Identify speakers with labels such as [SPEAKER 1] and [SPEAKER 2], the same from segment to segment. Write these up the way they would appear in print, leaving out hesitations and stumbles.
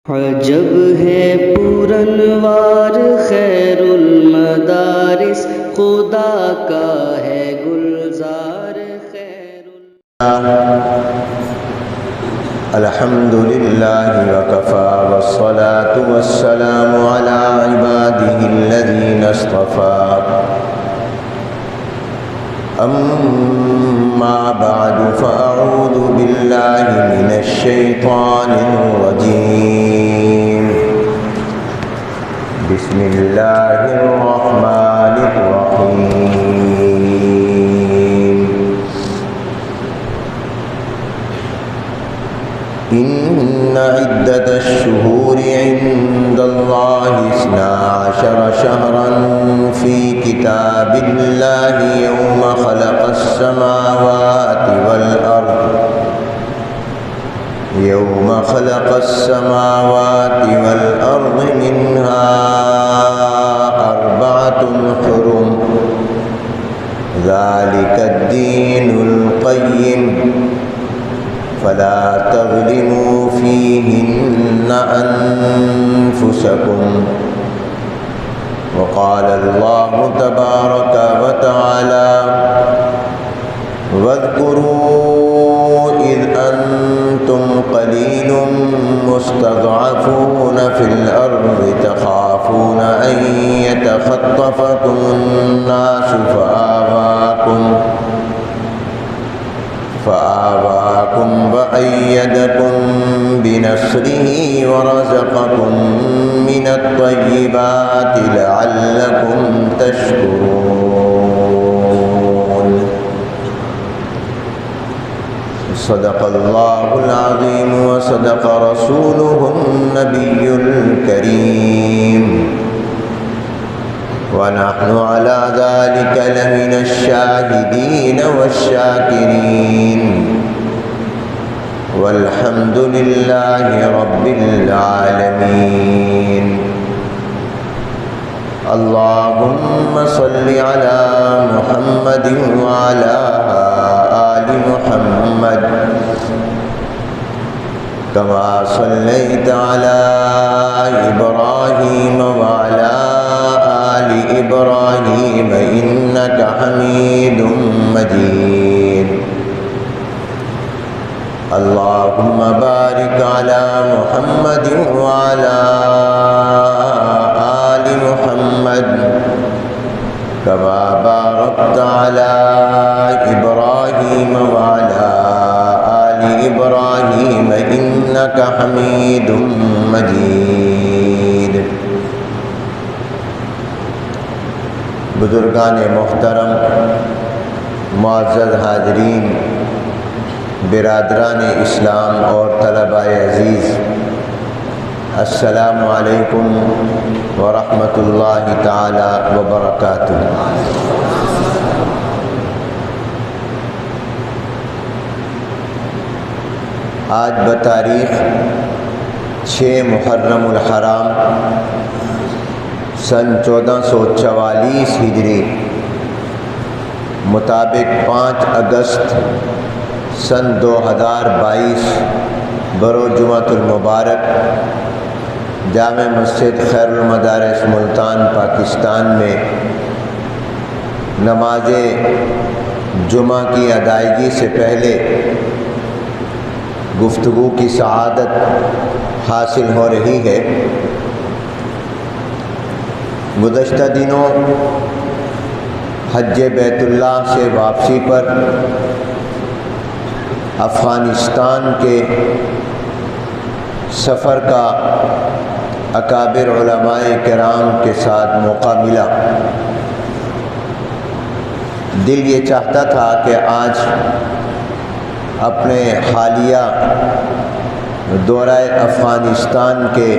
[SPEAKER 1] عجب ہے پورنوار خیر المدارس، خدا کا ہے گلزار خیر
[SPEAKER 2] الحمد للہ وکفی والصلاة والسلام علی عباده الذین اصطفی اما بعد فاعوذ باللہ من الشیطان الرجیم بسم اللہ الرحمن الرحیم إن عدة الشهور عند الله 12 شهرا في كتاب الله يوم خلق السماوات والأرض منها 4 حرم ذلك الدين القيم فلا تظلموا فيهن أنفسكم وقال الله تبارك وتعالى واذكروا إذ أنتم قليل مستضعفون في الأرض تخافون أن يتخطفكم الناس فآواكم وأيدكم بنصره ورزقكم من الطيبات لعلكم تشكرون صدق الله العظيم وصدق رسوله النبي الكريم ونحن على ذلك لمن الشاهدين والشاكرين والحمد لله رب العالمين اللهم صل على محمد وعلى آل محمد كما صليت على إبراهيم وعلى آل إبراهيم إنك حميد مجيد اللهم بارك على محمد وعلى آل محمد كما باركت على إبراهيم وعلى آل إبراهيم إنك حميد مجيد بزرگان محترم، معزز حاضرین، برادران اسلام اور طلباء عزیز، السلام علیکم ورحمۃ اللہ تعالی وبرکاتہ۔ آج بتاریخ 6 محرم الحرام سن 1444 ہجری مطابق 5 اگست سن 2022 بروز جمعۃ المبارک جامع مسجد خیر المدارس ملتان پاکستان میں نماز جمعہ کی ادائیگی سے پہلے گفتگو کی سعادت حاصل ہو رہی ہے۔ گزشتہ دنوں حج بیت اللہ سے واپسی پر افغانستان کے سفر کا اکابر علماء کرام کے ساتھ موقع ملا۔ دل یہ چاہتا تھا کہ آج اپنے حالیہ دورہ افغانستان کے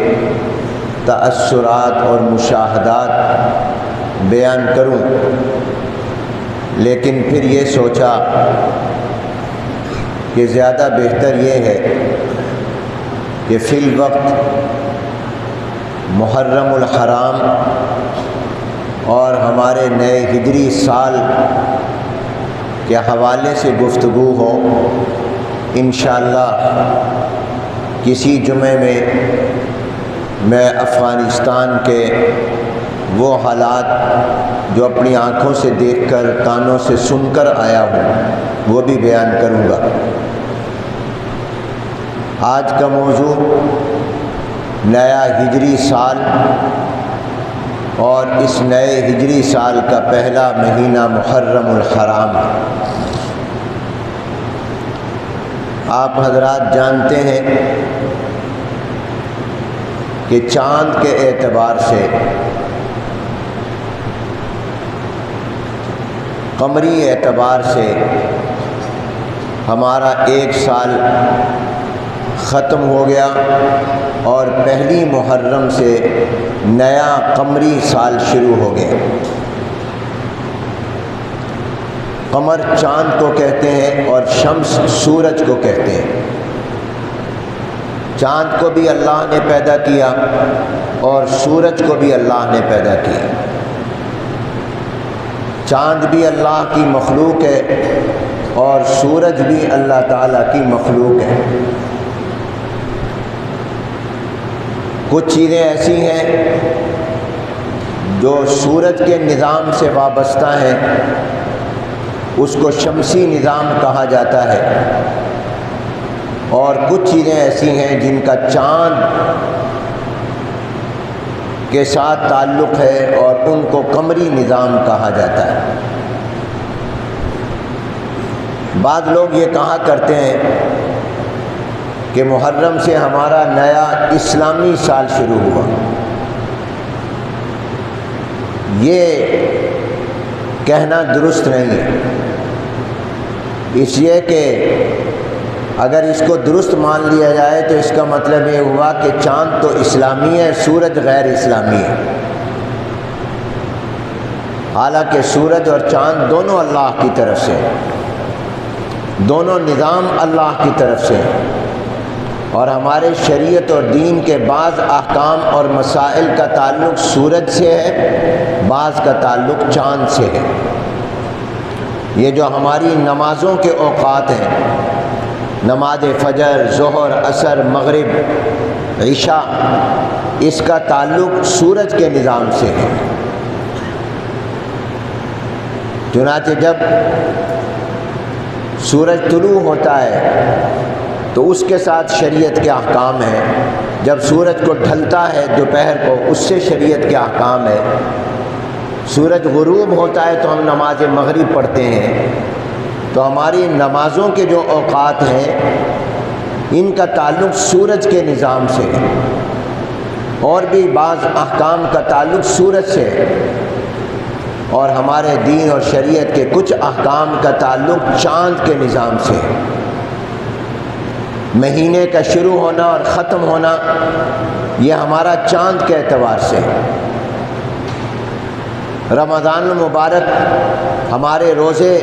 [SPEAKER 2] تأثرات اور مشاہدات بیان کروں، لیکن پھر یہ سوچا کہ زیادہ بہتر یہ ہے کہ فی الوقت محرم الحرام اور ہمارے نئے ہجری سال کے حوالے سے گفتگو ہو۔ انشاءاللہ کسی جمعے میں میں افغانستان کے وہ حالات جو اپنی آنکھوں سے دیکھ کر کانوں سے سن کر آیا ہوں وہ بھی بیان کروں گا۔ آج کا موضوع نیا ہجری سال اور اس نئے ہجری سال کا پہلا مہینہ محرم الحرام ہے۔ آپ حضرات جانتے ہیں کہ چاند کے اعتبار سے، قمری اعتبار سے ہمارا ایک سال ختم ہو گیا اور پہلی محرم سے نیا قمری سال شروع ہو گیا۔ قمر چاند کو کہتے ہیں اور شمس سورج کو کہتے ہیں۔ چاند کو بھی اللہ نے پیدا کیا اور سورج کو بھی اللہ نے پیدا کیا۔ چاند بھی اللہ کی مخلوق ہے اور سورج بھی اللہ تعالیٰ کی مخلوق ہے۔ کچھ چیزیں ایسی ہیں جو سورج کے نظام سے وابستہ ہیں، اس کو شمسی نظام کہا جاتا ہے، اور کچھ چیزیں ایسی ہیں جن کا چاند کے ساتھ تعلق ہے اور ان کو قمری نظام کہا جاتا ہے۔ بعض لوگ یہ کہا کرتے ہیں کہ محرم سے ہمارا نیا اسلامی سال شروع ہوا۔ یہ کہنا درست نہیں ہے، اس لیے کہ اگر اس کو درست مان لیا جائے تو اس کا مطلب یہ ہوا کہ چاند تو اسلامی ہے، سورج غیر اسلامی ہے، حالانکہ سورج اور چاند دونوں اللہ کی طرف سے، دونوں نظام اللہ کی طرف سے، اور ہمارے شریعت اور دین کے بعض احکام اور مسائل کا تعلق سورج سے ہے، بعض کا تعلق چاند سے ہے۔ یہ جو ہماری نمازوں کے اوقات ہیں، نماز فجر، ظہر، عصر، مغرب، عشاء، اس کا تعلق سورج کے نظام سے ہے۔ چنانچہ جب سورج طلوع ہوتا ہے تو اس کے ساتھ شریعت کے احکام ہیں، جب سورج کو ڈھلتا ہے دوپہر کو اس سے شریعت کے احکام ہے، سورج غروب ہوتا ہے تو ہم نماز مغرب پڑھتے ہیں۔ تو ہماری نمازوں کے جو اوقات ہیں ان کا تعلق سورج کے نظام سے ہے، اور بھی بعض احکام کا تعلق سورج سے ہے، اور ہمارے دین اور شریعت کے کچھ احکام کا تعلق چاند کے نظام سے ہے۔ مہینے کا شروع ہونا اور ختم ہونا یہ ہمارا چاند کے اعتبار سے ہے۔ رمضان المبارک، ہمارے روزے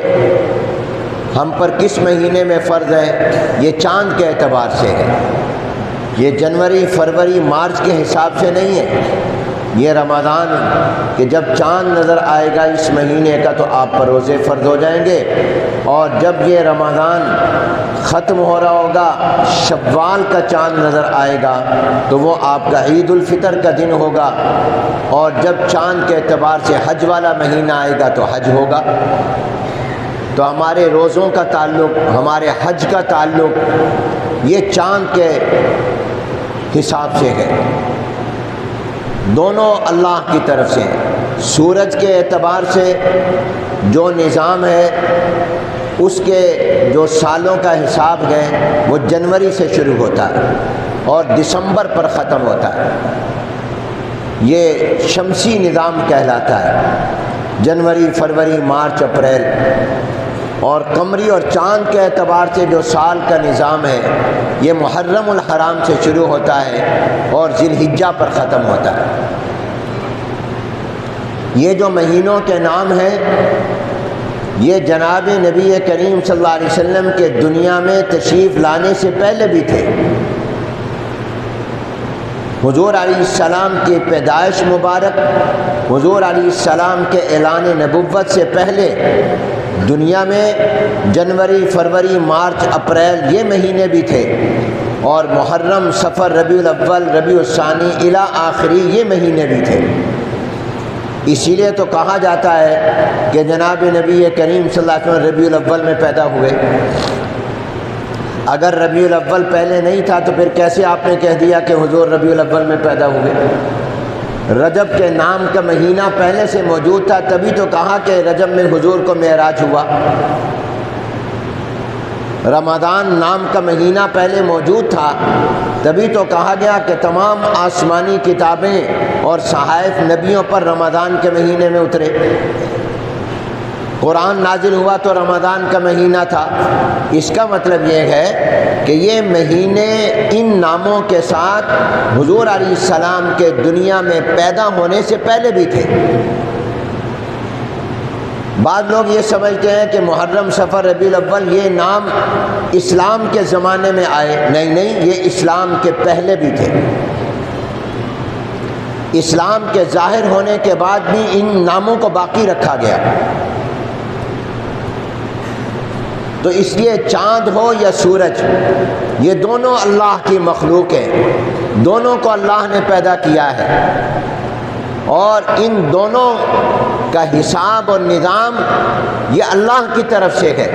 [SPEAKER 2] ہم پر کس مہینے میں فرض ہے؟ یہ چاند کے اعتبار سے ہے، یہ جنوری، فروری، مارچ کے حساب سے نہیں ہے۔ یہ رمضان کہ جب چاند نظر آئے گا اس مہینے کا تو آپ پر روزے فرض ہو جائیں گے، اور جب یہ رمضان ختم ہو رہا ہوگا، شوال کا چاند نظر آئے گا تو وہ آپ کا عید الفطر کا دن ہوگا، اور جب چاند کے اعتبار سے حج والا مہینہ آئے گا تو حج ہوگا۔ تو ہمارے روزوں کا تعلق، ہمارے حج کا تعلق یہ چاند کے حساب سے ہے۔ دونوں اللہ کی طرف سے ہیں۔ سورج کے اعتبار سے جو نظام ہے اس کے جو سالوں کا حساب ہے وہ جنوری سے شروع ہوتا ہے اور دسمبر پر ختم ہوتا ہے، یہ شمسی نظام کہلاتا ہے، جنوری، فروری، مارچ، اپریل۔ اور قمری اور چاند کے اعتبار سے جو سال کا نظام ہے یہ محرم الحرام سے شروع ہوتا ہے اور ذی الحجہ پر ختم ہوتا ہے۔ یہ جو مہینوں کے نام ہیں یہ جناب نبی کریم صلی اللہ علیہ وسلم کے دنیا میں تشریف لانے سے پہلے بھی تھے۔ حضور علیہ السلام کی پیدائش مبارک، حضور علیہ السلام کے اعلان نبوت سے پہلے دنیا میں جنوری، فروری، مارچ، اپریل یہ مہینے بھی تھے، اور محرم، صفر، ربیع الاول، ربیع الثانی الی آخری یہ مہینے بھی تھے۔ اسی لیے تو کہا جاتا ہے کہ جناب نبی کریم صلی اللہ علیہ وسلم ربیع الاول میں پیدا ہوئے۔ اگر ربیع الاول پہلے نہیں تھا تو پھر کیسے آپ نے کہہ دیا کہ حضور ربیع الاول میں پیدا ہوئے؟ رجب کے نام کا مہینہ پہلے سے موجود تھا، تبھی تو کہا کہ رجب میں حضور کو معراج ہوا۔ رمضان نام کا مہینہ پہلے موجود تھا، تبھی تو کہا گیا کہ تمام آسمانی کتابیں اور صحائف نبیوں پر رمضان کے مہینے میں اترے۔ قرآن نازل ہوا تو رمضان کا مہینہ تھا۔ اس کا مطلب یہ ہے کہ یہ مہینے ان ناموں کے ساتھ حضور علیہ السلام کے دنیا میں پیدا ہونے سے پہلے بھی تھے۔ بعض لوگ یہ سمجھتے ہیں کہ محرم، صفر، ربیع الاول یہ نام اسلام کے زمانے میں آئے۔ نہیں، یہ اسلام کے پہلے بھی تھے۔ اسلام کے ظاہر ہونے کے بعد بھی ان ناموں کو باقی رکھا گیا۔ تو اس لیے چاند ہو یا سورج، یہ دونوں اللہ کی مخلوق ہیں، دونوں کو اللہ نے پیدا کیا ہے، اور ان دونوں کا حساب اور نظام یہ اللہ کی طرف سے ہے۔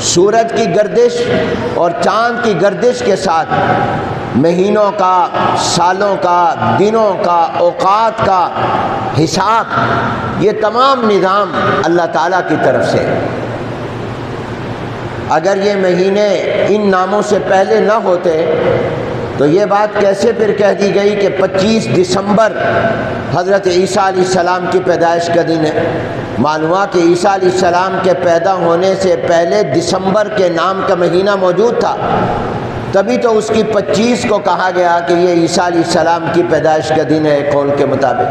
[SPEAKER 2] سورج کی گردش اور چاند کی گردش کے ساتھ مہینوں کا، سالوں کا، دنوں کا، اوقات کا حساب، یہ تمام نظام اللہ تعالیٰ کی طرف سے۔ اگر یہ مہینے ان ناموں سے پہلے نہ ہوتے تو یہ بات کیسے پھر کہہ دی گئی کہ 25 دسمبر حضرت عیسیٰ علیہ السلام کی پیدائش کا دن ہے؟ معلوم ہوا کہ عیسیٰ علیہ السلام کے پیدا ہونے سے پہلے دسمبر کے نام کا مہینہ موجود تھا، تبھی تو اس کی 25 کو کہا گیا کہ یہ عیسیٰ علیہ السلام کی پیدائش کا دن ہے قول کے مطابق۔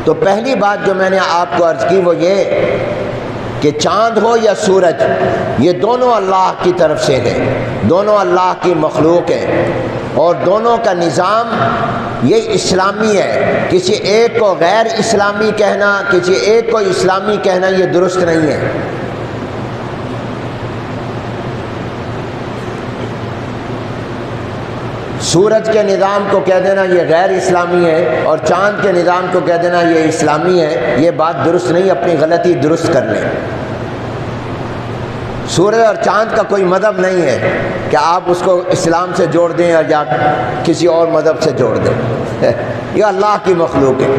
[SPEAKER 2] تو پہلی بات جو میں نے آپ کو عرض کی وہ یہ کہ چاند ہو یا سورج، یہ دونوں اللہ کی طرف سے ہیں، دونوں اللہ کی مخلوق ہیں، اور دونوں کا نظام یہ اسلامی ہے۔ کسی ایک کو غیر اسلامی کہنا، کسی ایک کو اسلامی کہنا یہ درست نہیں ہے۔ سورج کے نظام کو کہہ دینا یہ غیر اسلامی ہے، اور چاند کے نظام کو کہہ دینا یہ اسلامی ہے، یہ بات درست نہیں۔ اپنی غلطی درست کر لیں۔ سورج اور چاند کا کوئی مذہب نہیں ہے کہ آپ اس کو اسلام سے جوڑ دیں اور یا کسی اور مذہب سے جوڑ دیں۔ یہ اللہ کی مخلوق ہے،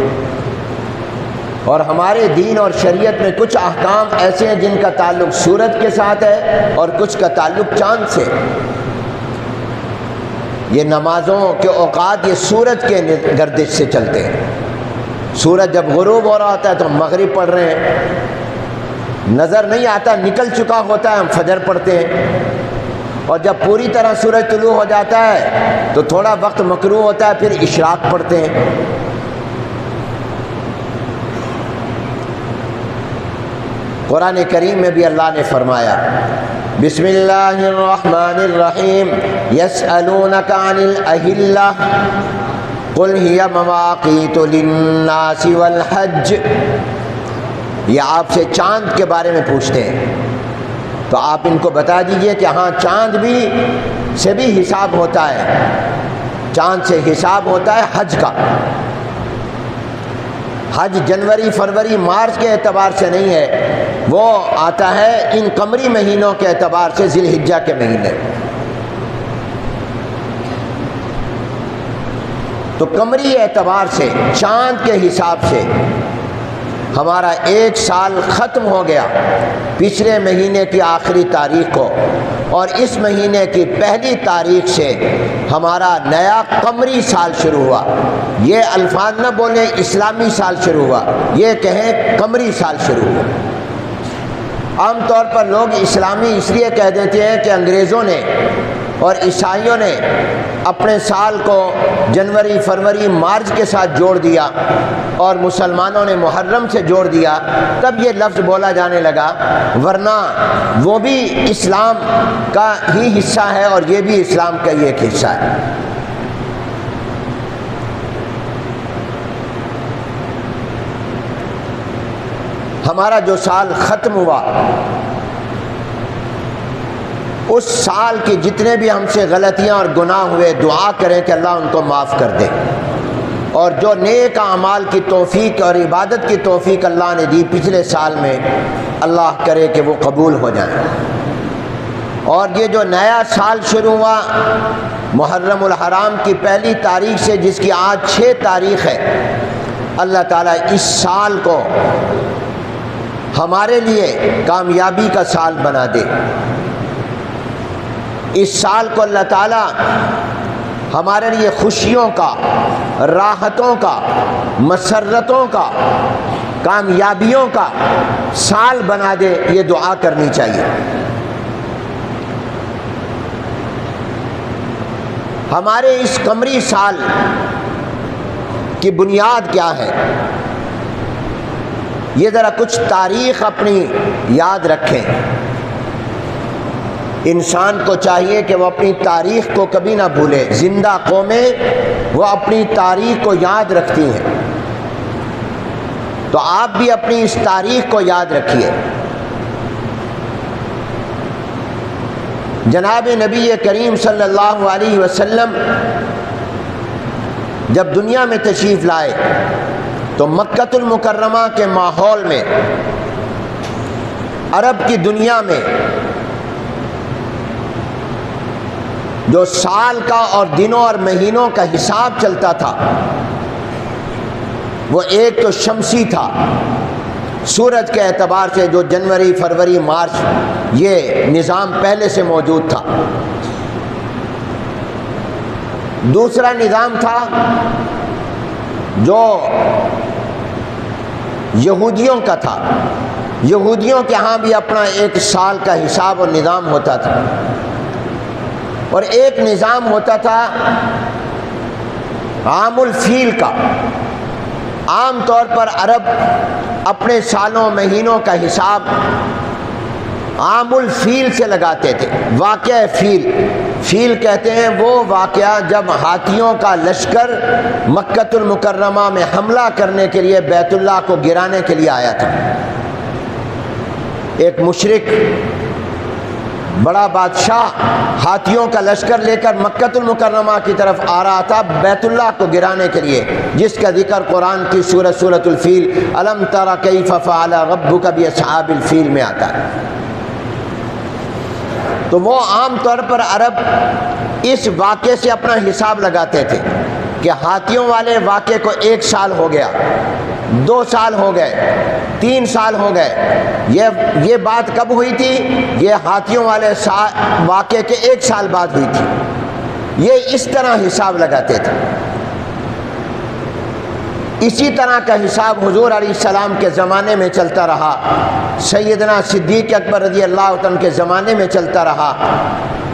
[SPEAKER 2] اور ہمارے دین اور شریعت میں کچھ احکام ایسے ہیں جن کا تعلق سورج کے ساتھ ہے اور کچھ کا تعلق چاند سے۔ یہ نمازوں کے اوقات یہ سورج کے گردش سے چلتے ہیں۔ سورج جب غروب ہو رہا ہوتا ہے تو ہم مغرب پڑھ رہے ہیں، نظر نہیں آتا، نکل چکا ہوتا ہے، ہم فجر پڑھتے ہیں، اور جب پوری طرح سورج طلوع ہو جاتا ہے تو تھوڑا وقت مکروہ ہوتا ہے، پھر اشراق پڑھتے ہیں۔ قرآن کریم میں بھی اللہ نے فرمایا بسم اللہ الرحمن الرحیم یسألونک عن الأہلہ قل ہی مواقیت للناس والحج۔ یہ آپ سے چاند کے بارے میں پوچھتے ہیں تو آپ ان کو بتا دیجئے کہ ہاں چاند بھی سے بھی حساب ہوتا ہے، چاند سے حساب ہوتا ہے حج کا۔ حج جنوری، فروری، مارچ کے اعتبار سے نہیں ہے، وہ آتا ہے ان قمری مہینوں کے اعتبار سے، ذی الحجہ کے مہینے۔ تو قمری اعتبار سے، چاند کے حساب سے ہمارا ایک سال ختم ہو گیا پچھلے مہینے کی آخری تاریخ کو، اور اس مہینے کی پہلی تاریخ سے ہمارا نیا قمری سال شروع ہوا۔ یہ الفاظ نہ بولیں اسلامی سال شروع ہوا، یہ کہیں قمری سال شروع ہوا۔ عام طور پر لوگ اسلامی اس لیے کہہ دیتے ہیں کہ انگریزوں نے اور عیسائیوں نے اپنے سال کو جنوری، فروری، مارچ کے ساتھ جوڑ دیا، اور مسلمانوں نے محرم سے جوڑ دیا، تب یہ لفظ بولا جانے لگا، ورنہ وہ بھی اسلام کا ہی حصہ ہے اور یہ بھی اسلام کا ہی ایک حصہ ہے۔ ہمارا جو سال ختم ہوا اس سال کی جتنے بھی ہم سے غلطیاں اور گناہ ہوئے دعا کریں کہ اللہ ان کو معاف کر دے، اور جو نیک اعمال کی توفیق اور عبادت کی توفیق اللہ نے دی پچھلے سال میں، اللہ کرے کہ وہ قبول ہو جائیں۔ اور یہ جو نیا سال شروع ہوا محرم الحرام کی پہلی تاریخ سے، جس کی آج 6 تاریخ ہے، اللہ تعالیٰ اس سال کو ہمارے لیے کامیابی کا سال بنا دے۔ اس سال کو اللہ تعالیٰ ہمارے لیے خوشیوں کا، راحتوں کا، مسرتوں کا، کامیابیوں کا سال بنا دے، یہ دعا کرنی چاہیے۔ ہمارے اس قمری سال کی بنیاد کیا ہے؟ یہ ذرا کچھ تاریخ اپنی یاد رکھیں۔ انسان کو چاہیے کہ وہ اپنی تاریخ کو کبھی نہ بھولے۔ زندہ قومیں وہ اپنی تاریخ کو یاد رکھتی ہیں، تو آپ بھی اپنی اس تاریخ کو یاد رکھیے۔ جناب نبی کریم صلی اللہ علیہ وسلم جب دنیا میں تشریف لائے تو مکۃ المکرمہ کے ماحول میں، عرب کی دنیا میں جو سال کا اور دنوں اور مہینوں کا حساب چلتا تھا، وہ ایک تو شمسی تھا، سورج کے اعتبار سے جو جنوری، فروری، مارچ، یہ نظام پہلے سے موجود تھا۔ دوسرا نظام تھا جو یہودیوں کا تھا۔ یہودیوں کے ہاں بھی اپنا ایک سال کا حساب اور نظام ہوتا تھا، اور ایک نظام ہوتا تھا عام الفیل کا۔ عام طور پر عرب اپنے سالوں مہینوں کا حساب عام الفیل سے لگاتے تھے۔ واقعہ فیل، فیل کہتے ہیں وہ واقعہ جب ہاتھیوں کا لشکر مکۃ المکرمہ میں حملہ کرنے کے لیے بیت اللہ کو گرانے کے لیے آیا تھا۔ ایک مشرک بڑا بادشاہ ہاتھیوں کا لشکر لے کر مکۃ المکرمہ کی طرف آ رہا تھا بیت اللہ کو گرانے کے لیے، جس کا ذکر قرآن کی سورۃ الفیل الم تر کیف فعل ربک باصحاب الفیل میں آتا ہے۔ تو وہ عام طور پر عرب اس واقعے سے اپنا حساب لگاتے تھے کہ ہاتھیوں والے واقعے کو 1 سال ہو گیا، 2 سال ہو گئے، 3 سال ہو گئے۔ یہ بات کب ہوئی تھی؟ یہ ہاتھیوں والے واقعے کے 1 سال بعد ہوئی تھی۔ یہ اس طرح حساب لگاتے تھے۔ اسی طرح کا حساب حضور علیہ السلام کے زمانے میں چلتا رہا، سیدنا صدیق اکبر رضی اللہ عنہ کے زمانے میں چلتا رہا۔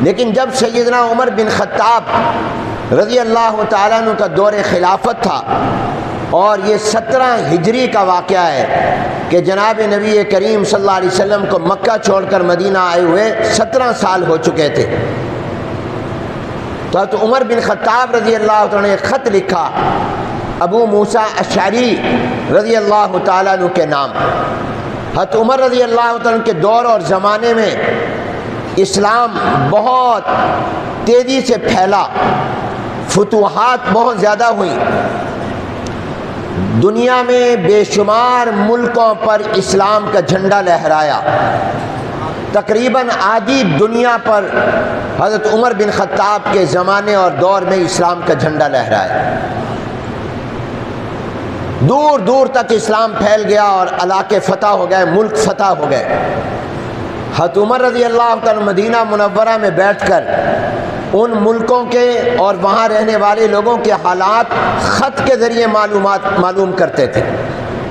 [SPEAKER 2] لیکن جب سیدنا عمر بن خطاب رضی اللہ تعالیٰ عنہ کا دور خلافت تھا، اور یہ 17 ہجری کا واقعہ ہے کہ جناب نبی کریم صلی اللہ علیہ وسلم کو مکہ چھوڑ کر مدینہ آئے ہوئے 17 سال ہو چکے تھے، تو عمر بن خطاب رضی اللہ عنہ نے ایک خط لکھا ابو موسیٰ اشعری رضی اللہ تعالیٰ عنہ کے نام۔ حضرت عمر رضی اللہ عنہ کے دور اور زمانے میں اسلام بہت تیزی سے پھیلا، فتوحات بہت زیادہ ہوئیں، دنیا میں بے شمار ملکوں پر اسلام کا جھنڈا لہرایا۔ تقریباً آدھی دنیا پر حضرت عمر بن خطاب کے زمانے اور دور میں اسلام کا جھنڈا لہرایا۔ دور دور تک اسلام پھیل گیا اور علاقے فتح ہو گئے، ملک فتح ہو گئے۔ حضرت عمر رضی اللہ عنہ مدینہ منورہ میں بیٹھ کر ان ملکوں کے اور وہاں رہنے والے لوگوں کے حالات خط کے ذریعے معلوم کرتے تھے،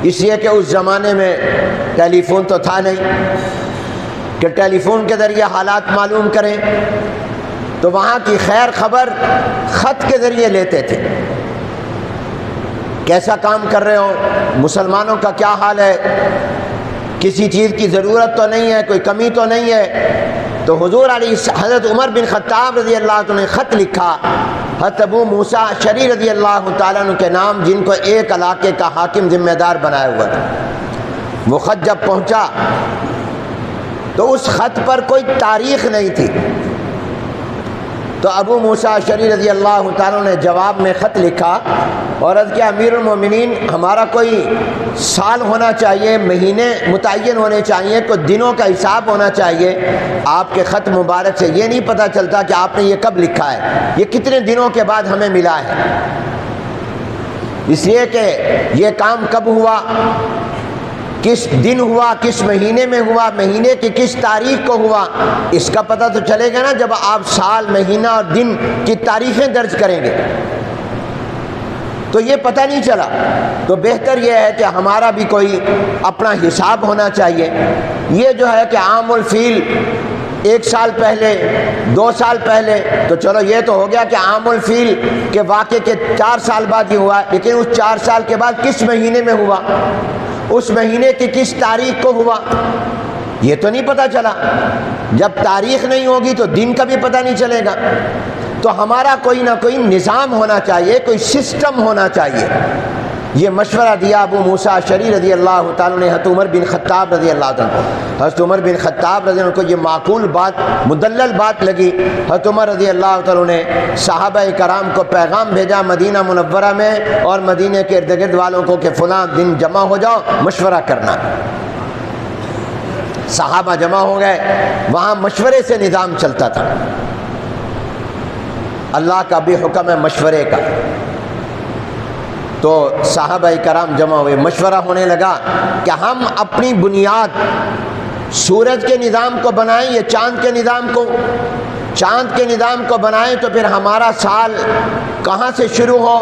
[SPEAKER 2] اس لیے کہ اس زمانے میں ٹیلی فون تو تھا نہیں کہ ٹیلی فون کے ذریعے حالات معلوم کریں، تو وہاں کی خیر خبر خط کے ذریعے لیتے تھے۔ کیسا کام کر رہے ہو، مسلمانوں کا کیا حال ہے، کسی چیز کی ضرورت تو نہیں ہے، کوئی کمی تو نہیں ہے۔ تو حضور علیہ حضرت عمر بن خطاب رضی اللہ عنہ نے خط لکھا حضرت ابو موسیٰ اشعری رضی اللہ تعالیٰ عنہ کے نام، جن کو ایک علاقے کا حاکم ذمہ دار بنایا ہوا تھا۔ وہ خط جب پہنچا تو اس خط پر کوئی تاریخ نہیں تھی. تو ابو موسیٰ اشعری رضی اللہ تعالیٰ نے جواب میں خط لکھا اور عرض کیا امیر المومنین ہمارا کوئی سال ہونا چاہیے، مہینے متعین ہونے چاہیے، کوئی دنوں کا حساب ہونا چاہیے. آپ کے خط مبارک سے یہ نہیں پتہ چلتا کہ آپ نے یہ کب لکھا ہے، یہ کتنے دنوں کے بعد ہمیں ملا ہے. اس لیے کہ یہ کام کب ہوا، کس دن ہوا، کس مہینے میں ہوا، مہینے کی کس تاریخ کو ہوا، اس کا پتہ تو چلے گا نا جب آپ سال، مہینہ اور دن کی تاریخیں درج کریں گے. تو یہ پتہ نہیں چلا. تو بہتر یہ ہے کہ ہمارا بھی کوئی اپنا حساب ہونا چاہیے. یہ جو ہے کہ عام الفیل 1 سال پہلے، 2 سال پہلے، تو چلو یہ تو ہو گیا کہ عام الفیل کے واقعے کے 4 سال بعد یہ ہوا، لیکن اس 4 سال کے بعد کس مہینے میں ہوا، اس مہینے کی کس تاریخ کو ہوا، یہ تو نہیں پتہ چلا. جب تاریخ نہیں ہوگی تو دن کا بھی پتہ نہیں چلے گا. تو ہمارا کوئی نہ کوئی نظام ہونا چاہیے، کوئی سسٹم ہونا چاہیے. یہ مشورہ دیا ابو موسیٰ اشعری رضی اللہ تعالیٰ نے حضرت عمر بن خطاب رضی اللہ تعالیٰ کو. حضرت عمر بن خطاب رضی اللہ عنہ کو یہ معقول بات، مدلل بات لگی. حضرت عمر رضی اللہ تعالیٰ نے صحابہ کرام کو پیغام بھیجا مدینہ منورہ میں اور مدینہ کے ارد گرد والوں کو کہ فلاں دن جمع ہو جاؤ، مشورہ کرنا. صحابہ جمع ہو گئے، وہاں مشورے سے نظام چلتا تھا. اللہ کا بھی حکم ہے مشورے کا. تو صحابہ کرام جمع ہوئے، مشورہ ہونے لگا کہ ہم اپنی بنیاد سورج کے نظام کو بنائیں یا چاند کے نظام کو. چاند کے نظام کو بنائیں تو پھر ہمارا سال کہاں سے شروع ہو،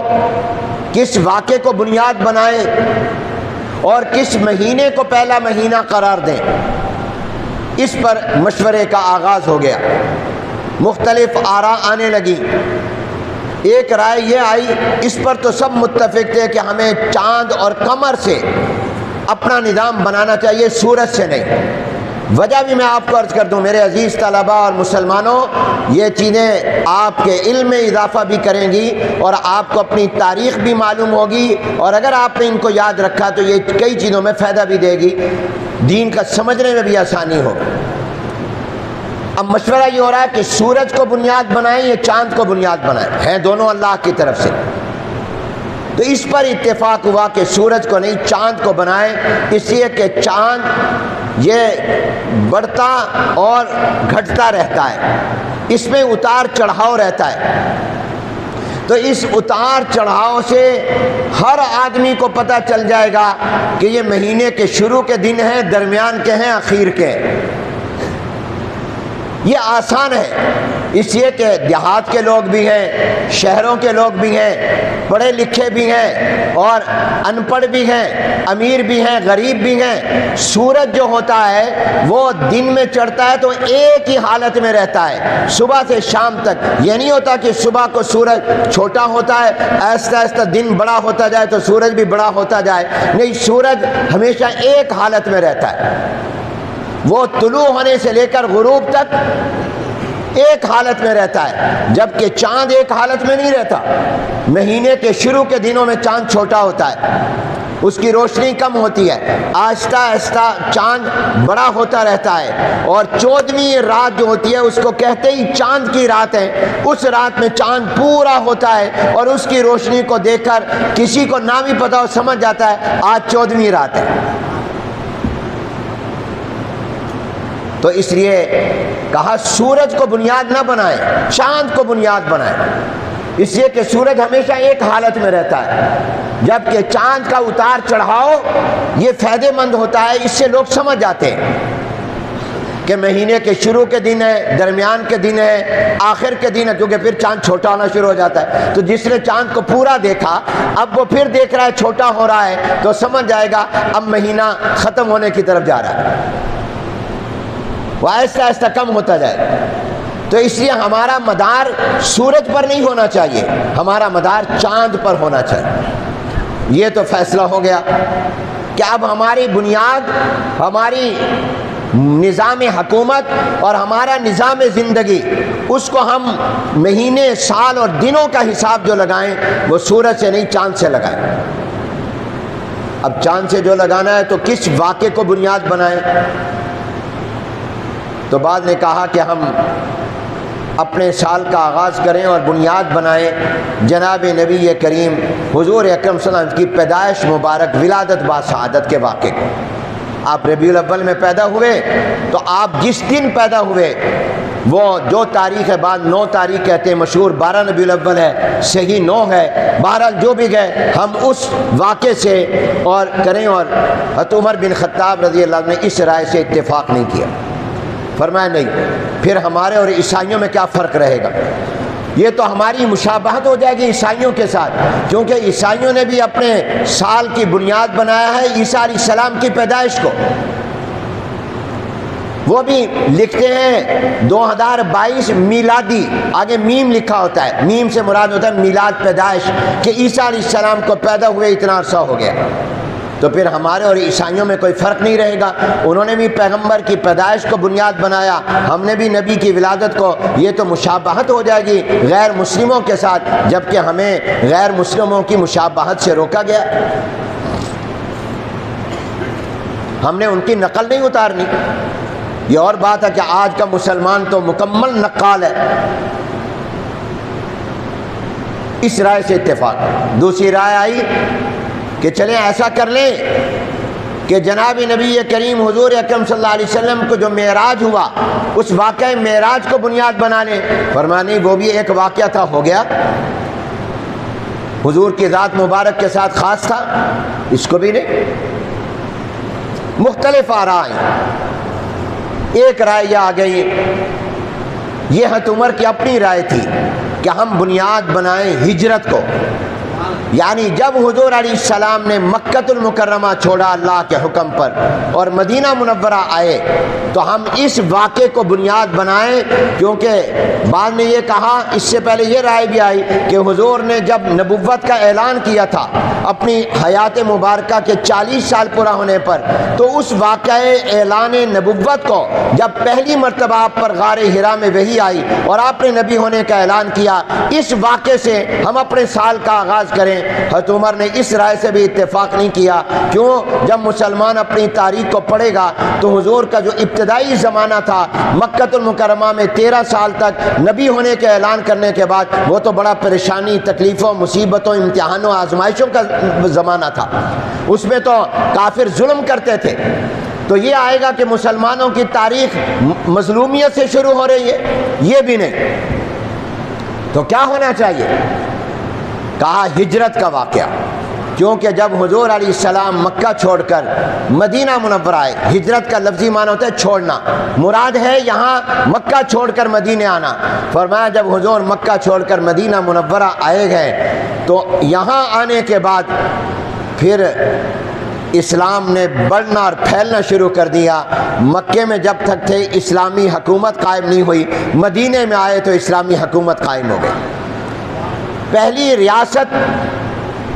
[SPEAKER 2] کس واقعے کو بنیاد بنائیں اور کس مہینے کو پہلا مہینہ قرار دیں. اس پر مشورے کا آغاز ہو گیا. مختلف آراء آنے لگی. ایک رائے یہ آئی، اس پر تو سب متفق تھے کہ ہمیں چاند اور قمر سے اپنا نظام بنانا چاہیے، سورج سے نہیں. وجہ بھی میں آپ کو عرض کر دوں میرے عزیز طلباء اور مسلمانوں، یہ چیزیں آپ کے علم میں اضافہ بھی کریں گی اور آپ کو اپنی تاریخ بھی معلوم ہوگی، اور اگر آپ نے ان کو یاد رکھا تو یہ کئی چیزوں میں فائدہ بھی دے گی، دین کا سمجھنے میں بھی آسانی ہوگی. اب مشورہ یہ ہو رہا ہے کہ سورج کو بنیاد بنائیں یا چاند کو بنیاد بنائیں، ہیں دونوں اللہ کی طرف سے. تو اس پر اتفاق ہوا کہ سورج کو نہیں چاند کو بنائیں، اس لیے کہ چاند یہ بڑھتا اور گھٹتا رہتا ہے، اس میں اتار چڑھاؤ رہتا ہے. تو اس اتار چڑھاؤ سے ہر آدمی کو پتہ چل جائے گا کہ یہ مہینے کے شروع کے دن ہیں، درمیان کے ہیں، اخیر کے ہیں. یہ آسان ہے، اس لیے کہ دیہات کے لوگ بھی ہیں، شہروں کے لوگ بھی ہیں، پڑھے لکھے بھی ہیں اور ان پڑھ بھی ہیں، امیر بھی ہیں، غریب بھی ہیں. سورج جو ہوتا ہے وہ دن میں چڑھتا ہے تو ایک ہی حالت میں رہتا ہے صبح سے شام تک. یہ نہیں ہوتا کہ صبح کو سورج چھوٹا ہوتا ہے، آہستہ آہستہ دن بڑا ہوتا جائے تو سورج بھی بڑا ہوتا جائے. نہیں، سورج ہمیشہ ایک حالت میں رہتا ہے. وہ طلوع ہونے سے لے کر غروب تک ایک حالت میں رہتا ہے، جبکہ چاند ایک حالت میں نہیں رہتا. مہینے کے شروع کے دنوں میں چاند چھوٹا ہوتا ہے، اس کی روشنی کم ہوتی ہے، آہستہ آہستہ چاند بڑا ہوتا رہتا ہے. اور 14ویں رات جو ہوتی ہے اس کو کہتے ہی چاند کی رات ہے. اس رات میں چاند پورا ہوتا ہے اور اس کی روشنی کو دیکھ کر کسی کو نہ بھی پتا ہو سمجھ جاتا ہے آج 14ویں رات ہے. تو اس لیے کہا سورج کو بنیاد نہ بنائیں، چاند کو بنیاد بنائیں، اس لیے کہ سورج ہمیشہ ایک حالت میں رہتا ہے، جبکہ چاند کا اتار چڑھاؤ یہ فائدہ مند ہوتا ہے. اس سے لوگ سمجھ جاتے ہیں کہ مہینے کے شروع کے دن ہے، درمیان کے دن ہے، آخر کے دن ہے، کیونکہ پھر چاند چھوٹا ہونا شروع ہو جاتا ہے. تو جس نے چاند کو پورا دیکھا اب وہ پھر دیکھ رہا ہے چھوٹا ہو رہا ہے تو سمجھ جائے گا اب مہینہ ختم ہونے کی طرف جا رہا ہے، وہ آہستہ آہستہ کم ہوتا جائے. تو اس لیے ہمارا مدار سورج پر نہیں ہونا چاہیے، ہمارا مدار چاند پر ہونا چاہیے. یہ تو فیصلہ ہو گیا کہ اب ہماری بنیاد، ہماری نظام حکومت اور ہمارا نظام زندگی، اس کو ہم مہینے، سال اور دنوں کا حساب جو لگائیں وہ سورج سے نہیں چاند سے لگائیں. اب چاند سے جو لگانا ہے تو کس واقعے کو بنیاد بنائیں؟ تو بعد نے کہا کہ ہم اپنے سال کا آغاز کریں اور بنیاد بنائیں جناب نبی کریم حضور اکرم صلی اللہ علیہ وسلم کی پیدائش مبارک ولادت با سعادت کے واقعے کو۔ آپ ربیع الاول میں پیدا ہوئے تو آپ جس دن پیدا ہوئے وہ جو تاریخ ہے، بعد 9 تاریخ کہتے ہیں، مشہور 12 ربیع الاول ہے، صحیح 9 ہے، بہرحال جو بھی گئے ہم اس واقعے سے اور کریں۔ اور حضرت عمر بن خطاب رضی اللہ عنہ نے اس رائے سے اتفاق نہیں کیا، فرمایا نہیں، پھر ہمارے اور عیسائیوں میں کیا فرق رہے گا، یہ تو ہماری مشابہت ہو جائے گی عیسائیوں کے ساتھ، کیونکہ عیسائیوں نے بھی اپنے سال کی بنیاد بنایا ہے عیسیٰ علیہ السلام کی پیدائش کو۔ وہ بھی لکھتے ہیں 2022 میلادی، آگے میم لکھا ہوتا ہے، میم سے مراد ہوتا ہے میلاد، پیدائش، کہ عیسیٰ علیہ السلام کو پیدا ہوئے اتنا عرصہ ہو گیا۔ تو پھر ہمارے اور عیسائیوں میں کوئی فرق نہیں رہے گا، انہوں نے بھی پیغمبر کی پیدائش کو بنیاد بنایا، ہم نے بھی نبی کی ولادت کو، یہ تو مشابہت ہو جائے گی غیر مسلموں کے ساتھ، جبکہ ہمیں غیر مسلموں کی مشابہت سے روکا گیا، ہم نے ان کی نقل نہیں اتارنی۔ یہ اور بات ہے کہ آج کا مسلمان تو مکمل نقال ہے۔ اس رائے سے اتفاق۔ دوسری رائے آئی کہ چلیں ایسا کر لیں کہ جناب نبی کریم حضور اکرم صلی اللہ علیہ وسلم کو جو معراج ہوا اس واقعہ معراج کو بنیاد بنا لیں۔ فرمایا نہیں، وہ بھی ایک واقعہ تھا، ہو گیا، حضور کی ذات مبارک کے ساتھ خاص تھا، اس کو بھی نہیں۔ مختلف آراء آئیں، ایک رائے یہ آ گئی، یہ حضرت عمر کی اپنی رائے تھی کہ ہم بنیاد بنائیں ہجرت کو، یعنی جب حضور علیہ السلام نے مکۃ المکرمہ چھوڑا اللہ کے حکم پر اور مدینہ منورہ آئے تو ہم اس واقعے کو بنیاد بنائیں، کیونکہ بعد میں یہ کہا، اس سے پہلے یہ رائے بھی آئی کہ حضور نے جب نبوت کا اعلان کیا تھا اپنی حیات مبارکہ کے 40 سال پورا ہونے پر، تو اس واقعہ اعلان نبوت کو جب پہلی مرتبہ آپ پر غار حرا میں وحی آئی اور آپ نے نبی ہونے کا اعلان کیا، اس واقعے سے ہم اپنے سال کا آغاز کریں۔ حضرت عمر نے اس رائے سے بھی اتفاق نہیں کیا، کیوں؟ جب مسلمان اپنی تاریخ کو پڑھے گا تو حضور کا جو ابتدائی زمانہ تھا مکۃ المکرمہ میں 13 سال تک نبی ہونے کے اعلان کرنے کے بعد، وہ تو بڑا پریشانی، تکلیفوں، مصیبتوں، امتحانوں، آزمائشوں کا زمانہ تھا، اس میں تو کافر ظلم کرتے تھے۔ تو یہ آئے گا کہ مسلمانوں کی تاریخ مظلومیت سے شروع ہو رہی ہے، یہ بھی نہیں۔ تو کیا ہونا چاہیے؟ کہا ہجرت کا واقعہ، کیونکہ جب حضور علیہ السلام مکہ چھوڑ کر مدینہ منورہ آئے، ہجرت کا لفظی معنی ہوتا ہے چھوڑنا، مراد ہے یہاں مکہ چھوڑ کر مدینہ آنا۔ فرمایا جب حضور مکہ چھوڑ کر مدینہ منورہ آئے گئے تو یہاں آنے کے بعد پھر اسلام نے بڑھنا اور پھیلنا شروع کر دیا۔ مکے میں جب تک تھے اسلامی حکومت قائم نہیں ہوئی، مدینے میں آئے تو اسلامی حکومت قائم ہو گئی۔ پہلی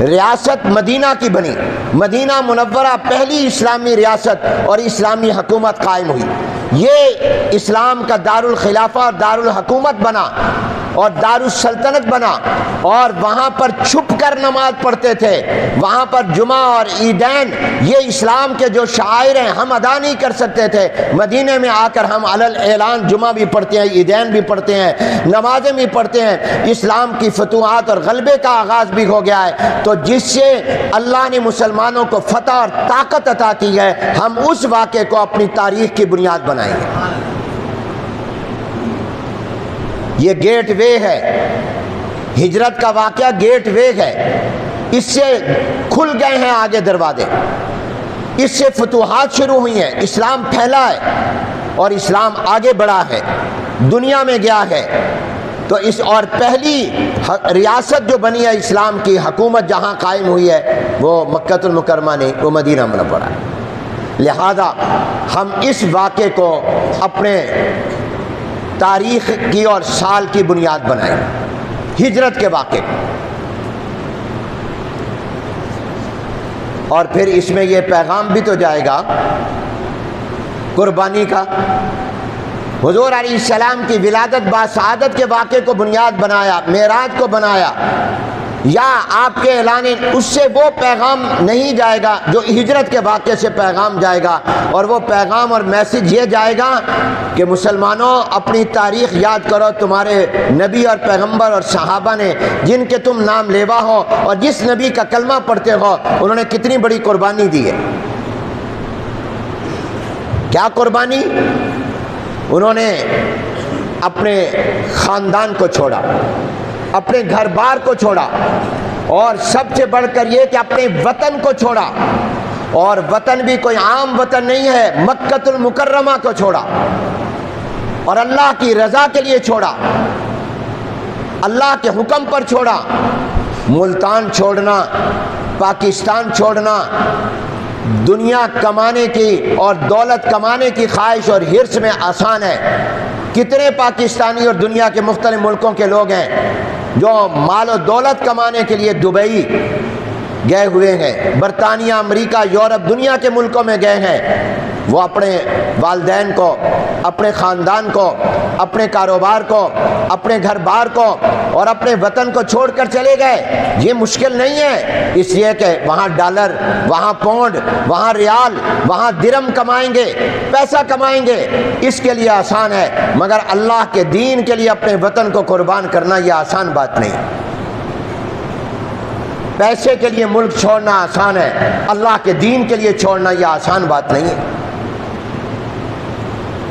[SPEAKER 2] ریاست مدینہ کی بنی، مدینہ منورہ پہلی اسلامی ریاست اور اسلامی حکومت قائم ہوئی۔ یہ اسلام کا دارالخلافہ اور دارالحکومت بنا اور دارالسلطنت بنا، اور وہاں پر چھپ کر نماز پڑھتے تھے، وہاں پر جمعہ اور عیدین یہ اسلام کے جو شعائر ہیں ہم ادا نہیں کر سکتے تھے، مدینے میں آ کر ہم علل اعلان جمعہ بھی پڑھتے ہیں، عیدین بھی پڑھتے ہیں، نمازیں بھی پڑھتے ہیں۔ اسلام کی فتوحات اور غلبے کا آغاز بھی ہو گیا ہے، تو جس سے اللہ نے مسلمانوں کو فتح اور طاقت عطا کی ہے، ہم اس واقعے کو اپنی تاریخ کی بنیاد بنائیں گے۔ یہ گیٹ وے ہے، ہجرت کا واقعہ گیٹ وے ہے، اس سے کھل گئے ہیں آگے دروازے، اس سے فتوحات شروع ہوئی ہیں، اسلام پھیلا ہے اور اسلام آگے بڑھا ہے، دنیا میں گیا ہے۔ تو اس اور پہلی ریاست جو بنی ہے اسلام کی، حکومت جہاں قائم ہوئی ہے وہ مکۃ المکرمہ نہیں، وہ مدینہ منورہ ہے۔ لہذا ہم اس واقعے کو اپنے تاریخ کی اور سال کی بنیاد بنائیں، ہجرت کے واقعے کو۔ اور پھر اس میں یہ پیغام بھی تو جائے گا قربانی کا۔ حضور علیہ السلام کی ولادت با سعادت کے واقعے کو بنیاد بنایا، معراج کو بنایا، یا آپ کے اعلان اس سے وہ پیغام نہیں جائے گا جو ہجرت کے واقعے سے پیغام جائے گا، اور وہ پیغام اور میسج یہ جائے گا کہ مسلمانوں اپنی تاریخ یاد کرو، تمہارے نبی اور پیغمبر اور صحابہ نے جن کے تم نام لیوا ہو اور جس نبی کا کلمہ پڑھتے ہو انہوں نے کتنی بڑی قربانی دی ہے۔ کیا قربانی؟ انہوں نے اپنے خاندان کو چھوڑا، اپنے گھر بار کو چھوڑا، اور سب سے بڑھ کر یہ کہ اپنے وطن کو چھوڑا، اور وطن بھی کوئی عام وطن نہیں ہے، مکۃ المکرمہ کو چھوڑا، اور اللہ کی رضا کے لیے چھوڑا، اللہ کے حکم پر چھوڑا۔ ملتان چھوڑنا، پاکستان چھوڑنا، دنیا کمانے کی اور دولت کمانے کی خواہش اور حرص میں آسان ہے۔ کتنے پاکستانی اور دنیا کے مختلف ملکوں کے لوگ ہیں جو مال و دولت کمانے کے لیے دبئی گئے ہوئے ہیں، برطانیہ، امریکہ، یورپ، دنیا کے ملکوں میں گئے ہیں۔ وہ اپنے والدین کو، اپنے خاندان کو، اپنے کاروبار کو، اپنے گھر بار کو اور اپنے وطن کو چھوڑ کر چلے گئے۔ یہ مشکل نہیں ہے، اس لیے کہ وہاں ڈالر، وہاں پاؤنڈ، وہاں ریال، وہاں درہم کمائیں گے، پیسہ کمائیں گے، اس کے لیے آسان ہے، مگر اللہ کے دین کے لیے اپنے وطن کو قربان کرنا یہ آسان بات نہیں۔ پیسے کے لیے ملک چھوڑنا آسان ہے، اللہ کے دین کے لیے چھوڑنا یہ آسان بات نہیں ہے۔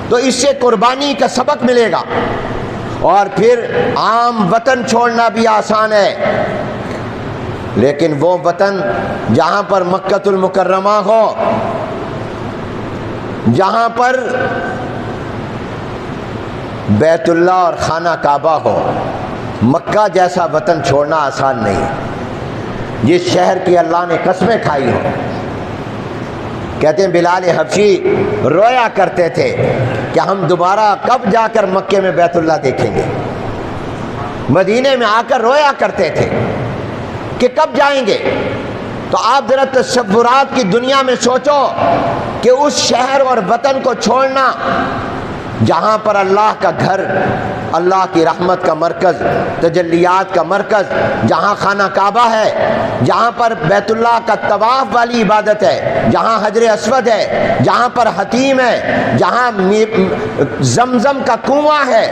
[SPEAKER 2] تو اس سے قربانی کا سبق ملے گا، اور پھر عام وطن چھوڑنا بھی آسان ہے، لیکن وہ وطن جہاں پر مکۃ المکرمہ ہو، جہاں پر بیت اللہ اور خانہ کعبہ ہو، مکہ جیسا وطن چھوڑنا آسان نہیں ہے۔ جس شہر کی اللہ نے قسمیں کھائی ہو، کہتے ہیں بلال حبشی رویا کرتے تھے کہ ہم دوبارہ کب جا کر مکے میں بیت اللہ دیکھیں گے۔ مدینے میں آ کر رویا کرتے تھے کہ کب جائیں گے۔ تو آپ ذرا تصورات کی دنیا میں سوچو کہ اس شہر اور وطن کو چھوڑنا جہاں پر اللہ کا گھر، اللہ کی رحمت کا مرکز، تجلیات کا مرکز، جہاں خانہ کعبہ ہے، جہاں پر بیت اللہ کا طواف والی عبادت ہے، جہاں حجر اسود ہے، جہاں پر حتیم ہے، جہاں زمزم کا کنواں ہے،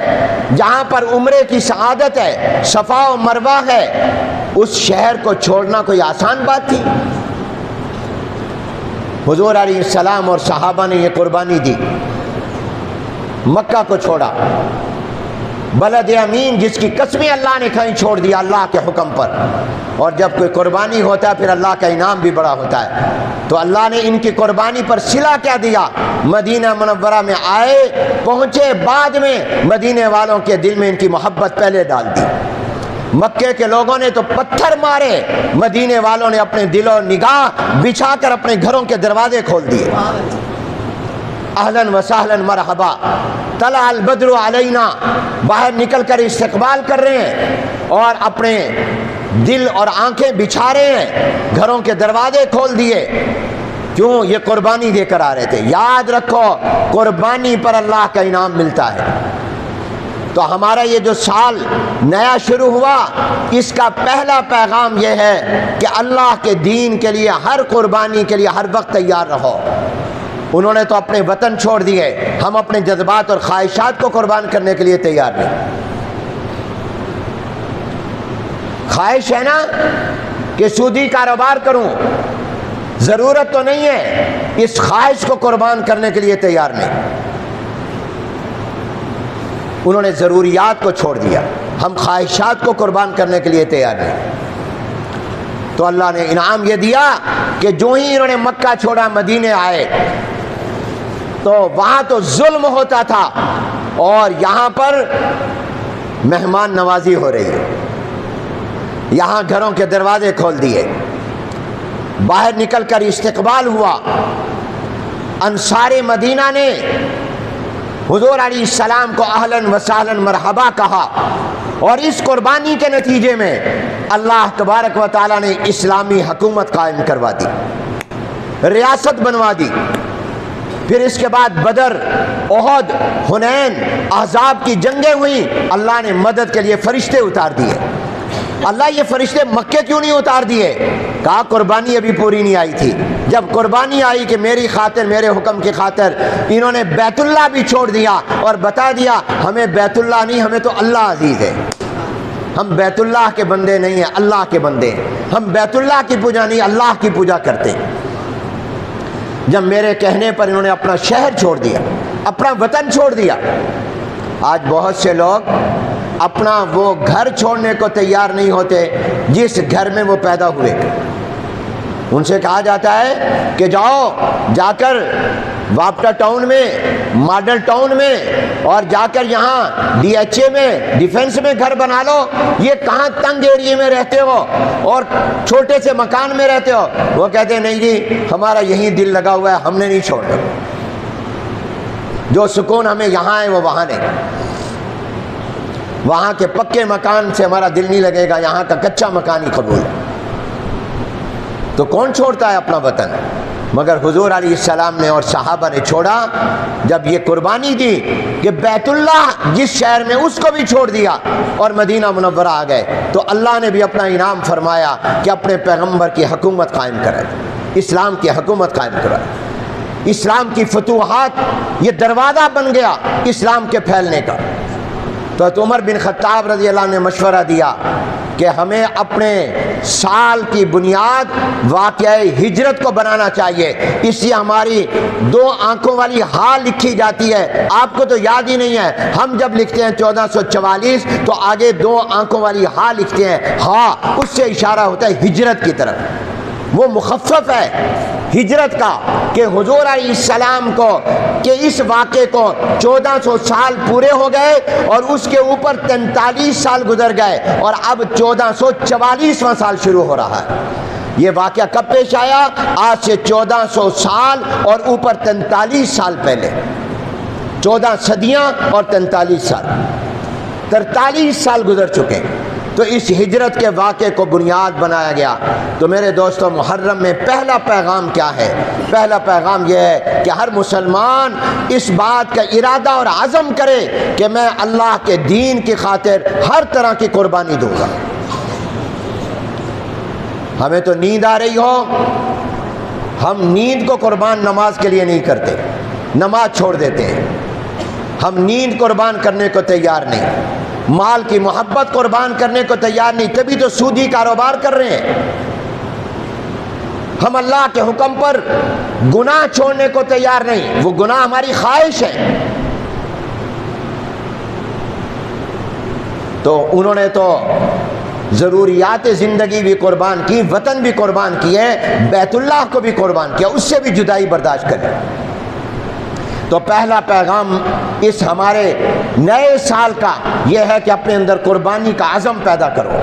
[SPEAKER 2] جہاں پر عمرے کی سعادت ہے، صفا و مروہ ہے، اس شہر کو چھوڑنا کوئی آسان بات تھی؟ حضور علیہ السلام اور صحابہ نے یہ قربانی دی، مکہ کو چھوڑا، بلد امین جس کی قسمیں اللہ نے کہیں چھوڑ دیا اللہ کے حکم پر۔ اور جب کوئی قربانی ہوتا ہے پھر اللہ کا انعام بھی بڑا ہوتا ہے۔ تو اللہ نے ان کی قربانی پر صلہ کیا دیا؟ مدینہ منورہ میں آئے، پہنچے، بعد میں مدینے والوں کے دل میں ان کی محبت پہلے ڈال دی۔ مکے کے لوگوں نے تو پتھر مارے، مدینے والوں نے اپنے دل و نگاہ بچھا کر اپنے گھروں کے دروازے کھول دیے۔ اہلاً و سہلاً مرحبا، طلع البدر علینا، باہر نکل کر استقبال کر رہے ہیں اور اپنے دل اور آنکھیں بچھا رہے ہیں، گھروں کے دروازے کھول دیے۔ کیوں؟ یہ قربانی دے کر آ رہے تھے۔ یاد رکھو، قربانی پر اللہ کا انعام ملتا ہے۔ تو ہمارا یہ جو سال نیا شروع ہوا، اس کا پہلا پیغام یہ ہے کہ اللہ کے دین کے لیے ہر قربانی کے لیے ہر وقت تیار رہو۔ انہوں نے تو اپنے وطن چھوڑ دیے، ہم اپنے جذبات اور خواہشات کو قربان کرنے کے لیے تیار نہیں۔ خواہش ہے نا کہ سودی کاروبار کروں، ضرورت تو نہیں ہے، اس خواہش کو قربان کرنے کے لیے تیار نہیں۔ انہوں نے ضروریات کو چھوڑ دیا، ہم خواہشات کو قربان کرنے کے لیے تیار نہیں۔ تو اللہ نے انعام یہ دیا کہ جو ہی انہوں نے مکہ چھوڑا، مدینے آئے، تو وہاں تو ظلم ہوتا تھا اور یہاں پر مہمان نوازی ہو رہی ہے۔ یہاں گھروں کے دروازے کھول دیے، باہر نکل کر استقبال ہوا۔ انصار مدینہ نے حضور علیہ السلام کو اہلاً و سہلاً مرحبا کہا، اور اس قربانی کے نتیجے میں اللہ تبارک و تعالیٰ نے اسلامی حکومت قائم کروا دی، ریاست بنوا دی۔ پھر اس کے بعد بدر، احد، حنین، احزاب کی جنگیں ہوئیں، اللہ نے مدد کے لیے فرشتے اتار دیے۔ اللہ یہ فرشتے مکے کیوں نہیں اتار دیے؟ کہا قربانی ابھی پوری نہیں آئی تھی. جب قربانی آئی کہ میری خاطر، میرے حکم کی خاطر، انہوں نے بیت اللہ بھی چھوڑ دیا اور بتا دیا ہمیں بیت اللہ نہیں، ہمیں تو اللہ عزیز ہے. ہم بیت اللہ کے بندے نہیں ہیں، اللہ کے بندے ہیں. ہم بیت اللہ کی پوجا نہیں، اللہ کی پوجا کرتے ہیں. جب میرے کہنے پر انہوں نے اپنا شہر چھوڑ دیا، اپنا وطن چھوڑ دیا. آج بہت سے لوگ اپنا وہ گھر چھوڑنے کو تیار نہیں ہوتے جس گھر میں وہ پیدا ہوئے. ان سے کہا جاتا ہے کہ جاؤ جا کر واپٹا ٹاؤن میں، ماڈل ٹاؤن میں، اور جا کر یہاں ڈی ایچ اے میں، ڈیفنس میں گھر بنا لو. یہ کہاں تنگ ایریے میں رہتے ہو اور چھوٹے سے مکان میں رہتے ہو؟ وہ کہتے ہیں نہیں جی ہمارا یہیں دل لگا ہوا ہے، ہم نے نہیں چھوڑنا. جو سکون ہمیں یہاں ہے وہ وہاں نہیں. وہاں کے پکے مکان سے ہمارا دل نہیں لگے گا، یہاں کا کچا مکان ہی قبول ہے. تو کون چھوڑتا ہے اپنا وطن؟ مگر حضور علیہ السلام نے اور صحابہ نے چھوڑا. جب یہ قربانی دی کہ بیت اللہ جس شہر میں، اس کو بھی چھوڑ دیا اور مدینہ منورہ آ گئے، تو اللہ نے بھی اپنا انعام فرمایا کہ اپنے پیغمبر کی حکومت قائم کرائے، اسلام کی حکومت قائم کرائے. اسلام کی فتوحات یہ دروازہ بن گیا اسلام کے پھیلنے کا. تو عمر بن خطاب رضی اللہ عنہ نے مشورہ دیا کہ ہمیں اپنے سال کی بنیاد واقعہ ہجرت کو بنانا چاہیے. اس لیے ہماری 2 آنکھوں والی ہا لکھی جاتی ہے. آپ کو تو یاد ہی نہیں ہے، ہم جب لکھتے ہیں 1444 تو آگے 2 آنکھوں والی ہا لکھتے ہیں. ہا اس سے اشارہ ہوتا ہے ہجرت کی طرف. وہ مخفف ہے ہجرت کا کہ حضور علیہ السلام کو کہ اس واقعے کو 1400 سال پورے ہو گئے اور اس کے اوپر 43 سال گزر گئے اور اب 1444واں سال شروع ہو رہا ہے. یہ واقعہ کب پیش آیا؟ آج سے 1400 سال اور اوپر 43 سال پہلے. 14 صدیاں اور 43 سال، 43 سال گزر چکے. تو اس ہجرت کے واقعے کو بنیاد بنایا گیا. تو میرے دوستو محرم میں پہلا پیغام کیا ہے؟ پہلا پیغام یہ ہے کہ ہر مسلمان اس بات کا ارادہ اور عزم کرے کہ میں اللہ کے دین کی خاطر ہر طرح کی قربانی دوں گا. ہمیں تو نیند آ رہی ہو، ہم نیند کو قربان نماز کے لیے نہیں کرتے، نماز چھوڑ دیتے ہیں. ہم نیند قربان کرنے کو تیار نہیں، مال کی محبت قربان کرنے کو تیار نہیں، تبھی تو سودی کاروبار کر رہے ہیں. ہم اللہ کے حکم پر گناہ چھوڑنے کو تیار نہیں، وہ گناہ ہماری خواہش ہے. تو انہوں نے تو ضروریات زندگی بھی قربان کی، وطن بھی قربان کیے، بیت اللہ کو بھی قربان کیا، اس سے بھی جدائی برداشت کریں. تو پہلا پیغام اس ہمارے نئے سال کا یہ ہے کہ اپنے اندر قربانی کا عزم پیدا کرو،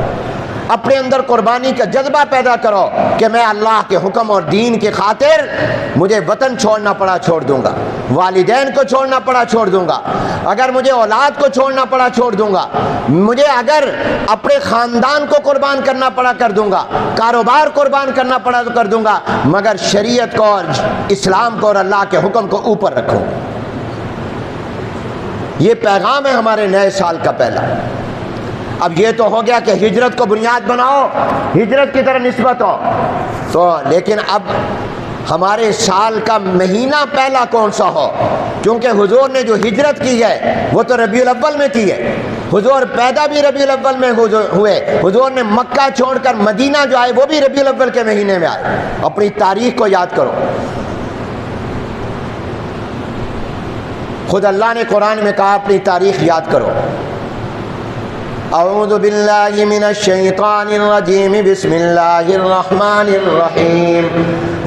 [SPEAKER 2] اپنے اندر قربانی کا جذبہ پیدا کرو کہ میں اللہ کے حکم اور دین کی خاطر مجھے وطن چھوڑنا پڑا چھوڑ دوں گا، والدین کو چھوڑنا پڑا چھوڑ دوں گا، اگر مجھے اولاد کو چھوڑنا پڑا چھوڑ دوں گا، مجھے اگر اپنے خاندان کو قربان کرنا پڑا کر دوں گا، کاروبار قربان کرنا پڑا تو کر دوں گا، مگر شریعت کو اور اسلام کو اور اللہ کے حکم کو اوپر رکھوں. یہ پیغام ہے ہمارے نئے سال کا پہلا. اب یہ تو ہو گیا کہ ہجرت کو بنیاد بناؤ، ہجرت کی طرح نسبت ہو. تو لیکن اب ہمارے سال کا مہینہ پہلا کون سا ہو؟ کیونکہ حضور نے جو ہجرت کی ہے وہ تو ربیع الاول میں کی ہے. حضور پیدا بھی ربیع الاول میں ہوئے. حضور نے مکہ چھوڑ کر مدینہ جو آئے وہ بھی ربیع الاول کے مہینے میں آئے. اپنی تاریخ کو یاد کرو. خود اللہ نے قرآن میں کہا اپنی تاریخ یاد کرو. اعوذ باللہ من الشیطان الرجیم بسم اللہ الرحمن الرحیم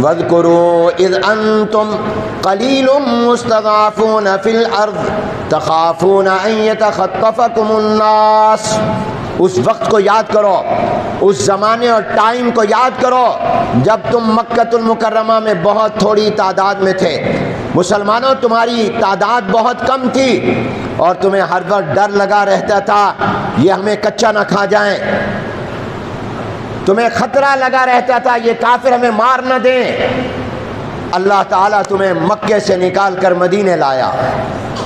[SPEAKER 2] واذکروا اذ انتم قلیل مستضعفون فی الارض تخافون ان یتخطفکم الناس. اس وقت کو یاد کرو، اس زمانے اور ٹائم کو یاد کرو جب تم مکۃ المکرمہ میں بہت تھوڑی تعداد میں تھے. مسلمانوں تمہاری تعداد بہت کم تھی اور تمہیں ہر وقت ڈر لگا رہتا تھا یہ ہمیں کچا نہ کھا جائیں، تمہیں خطرہ لگا رہتا تھا یہ کافر ہمیں مار نہ دیں. اللہ تعالیٰ تمہیں مکے سے نکال کر مدینے لایا،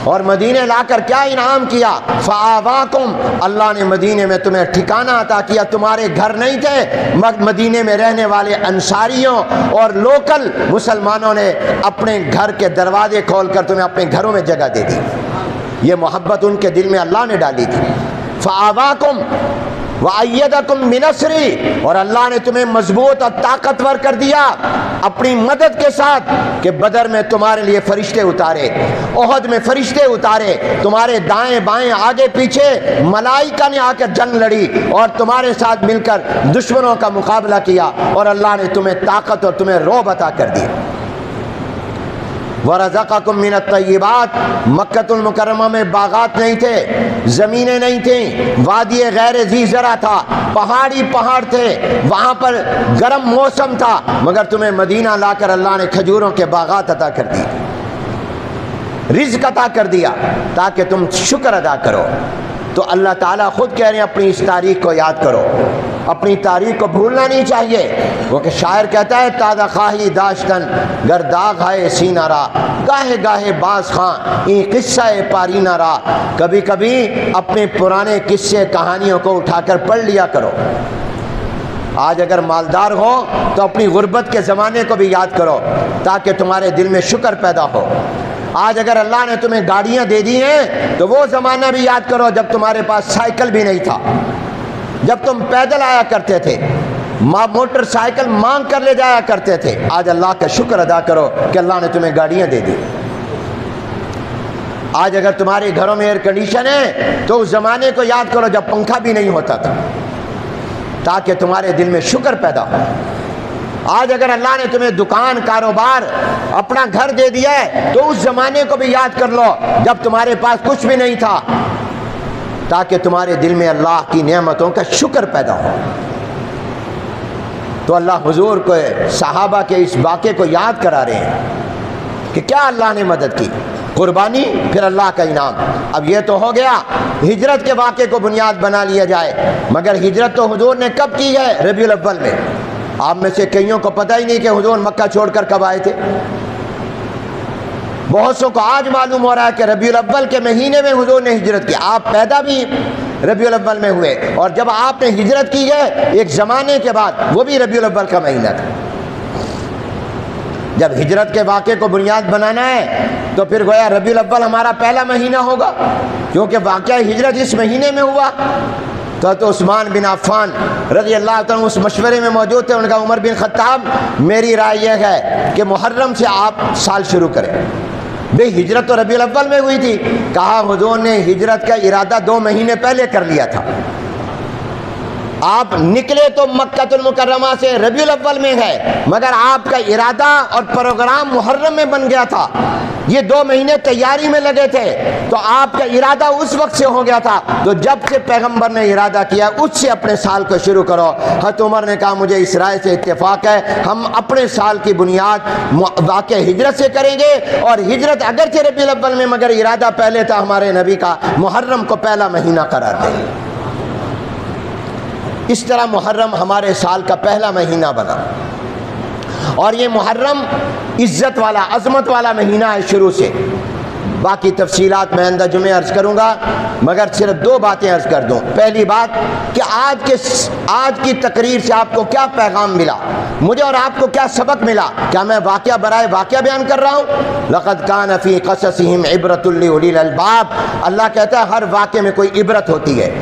[SPEAKER 2] اور مدینے لا کر کیا انعام کیا؟ فآواکم، اللہ نے مدینے میں تمہیں ٹھکانہ عطا کیا۔ تمہارے گھر نہیں تھے، مدینے میں رہنے والے انصاریوں اور لوکل مسلمانوں نے اپنے گھر کے دروازے کھول کر تمہیں اپنے گھروں میں جگہ دے دی۔ یہ محبت ان کے دل میں اللہ نے ڈالی تھی۔ فآواکم وَأَيَّدَكُمْ بِنَصْرِهِ، اور اللہ نے تمہیں مضبوط اور طاقتور کر دیا اپنی مدد کے ساتھ، کہ بدر میں تمہارے لیے فرشتے اتارے، احد میں فرشتے اتارے، تمہارے دائیں بائیں آگے پیچھے ملائکہ نے آ کر جنگ لڑی اور تمہارے ساتھ مل کر دشمنوں کا مقابلہ کیا، اور اللہ نے تمہیں طاقت اور تمہیں رعب عطا کر دی۔ وَرَزَقَكُم مِّنَ الطَّيِّبَاتِ، مکۃ المکرمہ میں باغات نہیں تھے، زمینیں نہیں تھیں، وادی غیر ذی زرع تھا، پہاڑی پہاڑ تھے، وہاں پر گرم موسم تھا، مگر تمہیں مدینہ لا کر اللہ نے کھجوروں کے باغات عطا کر دی، رزق عطا کر دیا تاکہ تم شکر ادا کرو۔ تو اللہ تعالیٰ خود کہہ رہے ہیں اپنی اس تاریخ کو یاد کرو، اپنی تاریخ کو بھولنا نہیں چاہیے۔ وہ کہ شاعر کہتا ہے تازہ خواہی داشتن گر داغ ہے سینہ را، گاہے گاہے باز خاں این قصہ پارینہ را، کبھی کبھی اپنے پرانے قصے کہانیوں کو اٹھا کر پڑھ لیا کرو۔ آج اگر مالدار ہو تو اپنی غربت کے زمانے کو بھی یاد کرو تاکہ تمہارے دل میں شکر پیدا ہو۔ آج اگر اللہ نے تمہیں گاڑیاں دے دی ہیں تو وہ زمانہ بھی یاد کرو جب تمہارے پاس سائیکل بھی نہیں تھا، جب تم پیدل آیا کرتے تھے، موٹر سائیکل مانگ کر لے جایا کرتے تھے۔ آج اللہ کا شکر ادا کرو کہ اللہ نے تمہیں گاڑیاں دے دی۔ آج اگر تمہارے گھروں میں ایئر کنڈیشن ہے تو اس زمانے کو یاد کرو جب پنکھا بھی نہیں ہوتا تھا، تاکہ تمہارے دل میں شکر پیدا ہو۔ آج اگر اللہ نے تمہیں دکان، کاروبار، اپنا گھر دے دیا ہے تو اس زمانے کو بھی یاد کر لو جب تمہارے پاس کچھ بھی نہیں تھا، تاکہ تمہارے دل میں اللہ کی نعمتوں کا شکر پیدا ہو۔ تو اللہ حضور کو، صحابہ کے اس واقعے کو یاد کرا رہے ہیں کہ کیا اللہ نے مدد کی، قربانی پھر اللہ کا انعام۔ اب یہ تو ہو گیا ہجرت کے واقعے کو بنیاد بنا لیا جائے، مگر ہجرت تو حضور نے کب کی ہے؟ ربیع الاول میں۔ آپ میں سے کئیوں کو پتہ ہی نہیں کہ حضور مکہ چھوڑ کر کب آئے تھے۔ بہت سو کو آج معلوم ہو رہا ہے کہ ربیع الاول کے مہینے میں حضور نے ہجرت کی۔ آپ پیدا بھی ربیع الاول میں ہوئے، اور جب آپ نے ہجرت کی ہے ایک زمانے کے بعد، وہ بھی ربیع الاول کا مہینہ تھا۔ جب ہجرت کے واقعے کو بنیاد بنانا ہے تو پھر گویا ربیع الاول ہمارا پہلا مہینہ ہوگا، کیونکہ واقعہ ہجرت اس مہینے میں ہوا۔ تو عثمان بن عفان رضی اللہ تعالیٰ اس مشورے میں موجود تھے۔ ان کا عمر بن خطاب، میری رائے یہ ہے کہ محرم سے آپ سال شروع کریں۔ بے ہجرت تو ربیع الاول میں ہوئی تھی، کہا حضور نے ہجرت کا ارادہ 2 مہینے پہلے کر لیا تھا۔ آپ نکلے تو مکہ المکرمہ سے ربیع الاول میں ہے، مگر آپ کا ارادہ اور پروگرام محرم میں بن گیا تھا۔ یہ 2 مہینے تیاری میں لگے تھے، تو آپ کا ارادہ اس وقت سے ہو گیا تھا۔ تو جب سے پیغمبر نے ارادہ کیا اس سے اپنے سال کو شروع کرو۔ حضرت عمر نے کہا مجھے اس رائے سے اتفاق ہے، ہم اپنے سال کی بنیاد واقع ہجرت سے کریں گے، اور ہجرت اگرچہ ربیع الاول میں مگر ارادہ پہلے تھا ہمارے نبی کا، محرم کو پہلا مہینہ قرار دیں گے۔ اس طرح محرم ہمارے سال کا پہلا مہینہ بنا، اور یہ محرم عزت والا، عظمت والا مہینہ ہے شروع سے۔ باقی تفصیلات میں آئندہ جمعے عرض کروں گا، مگر صرف 2 باتیں عرض کر دوں۔ پہلی بات کہ آج کی تقریر سے آپ کو کیا پیغام ملا، مجھے اور آپ کو کیا سبق ملا؟ کیا میں واقعہ برائے واقعہ بیان کر رہا ہوں؟ لقد کان فی قصصہم عبرۃ لأولی الالباب، اللہ کہتا ہے ہر واقعے میں کوئی عبرت ہوتی ہے،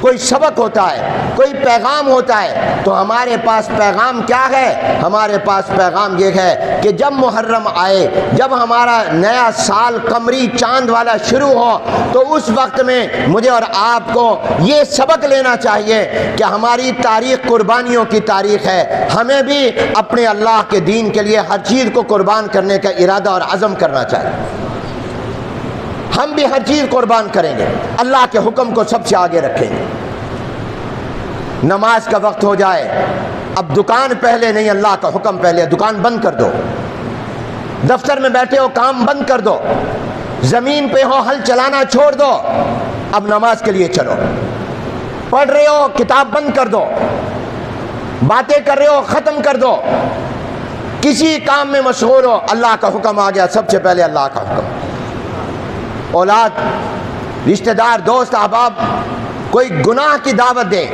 [SPEAKER 2] کوئی سبق ہوتا ہے، کوئی پیغام ہوتا ہے۔ تو ہمارے پاس پیغام کیا ہے؟ ہمارے پاس پیغام یہ ہے کہ جب محرم آئے، جب ہمارا نیا سال قمری چاند والا شروع ہو، تو اس وقت میں مجھے اور آپ کو یہ سبق لینا چاہیے کہ ہماری تاریخ قربانیوں کی تاریخ ہے، ہمیں بھی اپنے اللہ کے دین کے لیے ہر چیز کو قربان کرنے کا ارادہ اور عزم کرنا چاہیے۔ ہم بھی ہر چیز قربان کریں گے، اللہ کے حکم کو سب سے آگے رکھیں گے۔ نماز کا وقت ہو جائے، اب دکان پہلے نہیں، اللہ کا حکم پہلے، دکان بند کر دو۔ دفتر میں بیٹھے ہو، کام بند کر دو۔ زمین پہ ہو، ہل چلانا چھوڑ دو، اب نماز کے لیے چلو۔ پڑھ رہے ہو، کتاب بند کر دو۔ باتیں کر رہے ہو، ختم کر دو۔ کسی کام میں مشغول ہو، اللہ کا حکم آ گیا، سب سے پہلے اللہ کا حکم۔ اولاد، رشتہ دار، دوست، احباب کوئی گناہ کی دعوت دیں،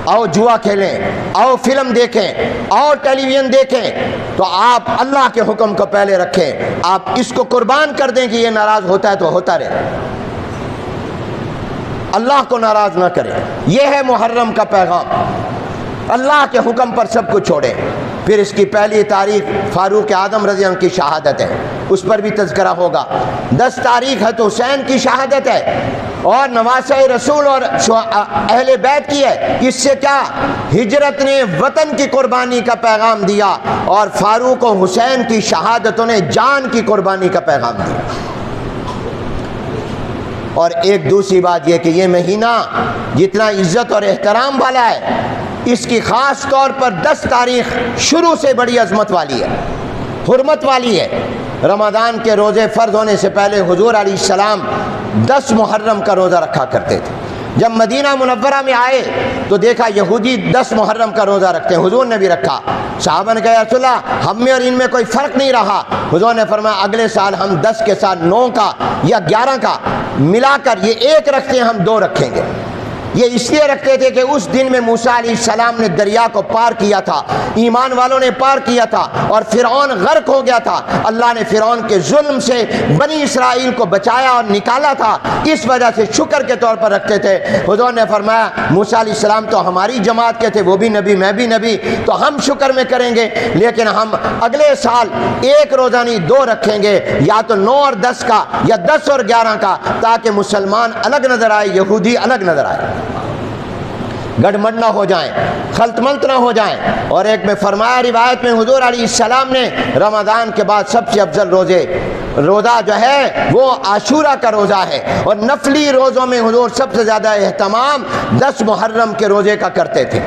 [SPEAKER 2] آؤ جوا کھیلیں، آؤ فلم دیکھیں، آؤ ٹیلی ویژن دیکھیں، تو آپ اللہ کے حکم کو پہلے رکھیں، آپ اس کو قربان کر دیں کہ یہ ناراض ہوتا ہے تو ہوتا رہے، اللہ کو ناراض نہ کریں۔ یہ ہے محرم کا پیغام، اللہ کے حکم پر سب کچھ چھوڑیں۔ پھر اس کی پہلی تاریخ فاروق اعظم رضی اللہ عنہ کی شہادت ہے، اس پر بھی تذکرہ ہوگا۔ 10 تاریخ ہے تو حسین کی شہادت ہے، اور نواسہ رسول اور اہل بیت کی ہے۔ اس سے کیا؟ ہجرت نے وطن کی قربانی کا پیغام دیا، اور فاروق و حسین کی شہادتوں نے جان کی قربانی کا پیغام دیا۔ اور ایک دوسری بات یہ کہ یہ مہینہ جتنا عزت اور احترام والا ہے، اس کی خاص طور پر 10 تاریخ شروع سے بڑی عظمت والی ہے، حرمت والی ہے۔ رمضان کے روزے فرض ہونے سے پہلے حضور علیہ السلام 10 محرم کا روزہ رکھا کرتے تھے۔ جب مدینہ منورہ میں آئے تو دیکھا یہودی 10 محرم کا روزہ رکھتے ہیں، حضور نے بھی رکھا۔ صحابہ نے کہا یا رسول اللہ، ہم میں اور ان میں کوئی فرق نہیں رہا۔ حضور نے فرمایا اگلے سال ہم 10 کے ساتھ 9 کا یا 11 کا ملا کر یہ ایک رکھتے ہیں، ہم 2 رکھیں گے۔ یہ اس لیے رکھتے تھے کہ اس دن میں موسیٰ علیہ السلام نے دریا کو پار کیا تھا، ایمان والوں نے پار کیا تھا، اور فرعون غرق ہو گیا تھا۔ اللہ نے فرعون کے ظلم سے بنی اسرائیل کو بچایا اور نکالا تھا، اس وجہ سے شکر کے طور پر رکھتے تھے۔ حضور نے فرمایا موسیٰ علیہ السلام تو ہماری جماعت کے تھے، وہ بھی نبی میں بھی نبی، تو ہم شکر میں کریں گے، لیکن ہم اگلے سال 1 روزہ نہیں 2 رکھیں گے، یا تو 9 اور 10 کا یا 10 اور 11 کا، تاکہ مسلمان الگ نظر آئے، یہودی الگ نظر آئے، گڑمڑ نہ ہو جائیں، خلط ملط نہ ہو جائیں۔ اور ایک میں فرمایا روایت میں حضور علیہ السلام نے رمضان کے بعد سب سے افضل روزہ جو ہے وہ عاشورہ کا روزہ ہے، اور نفلی روزوں میں حضور سب سے زیادہ اہتمام 10 محرم کے روزے کا کرتے تھے،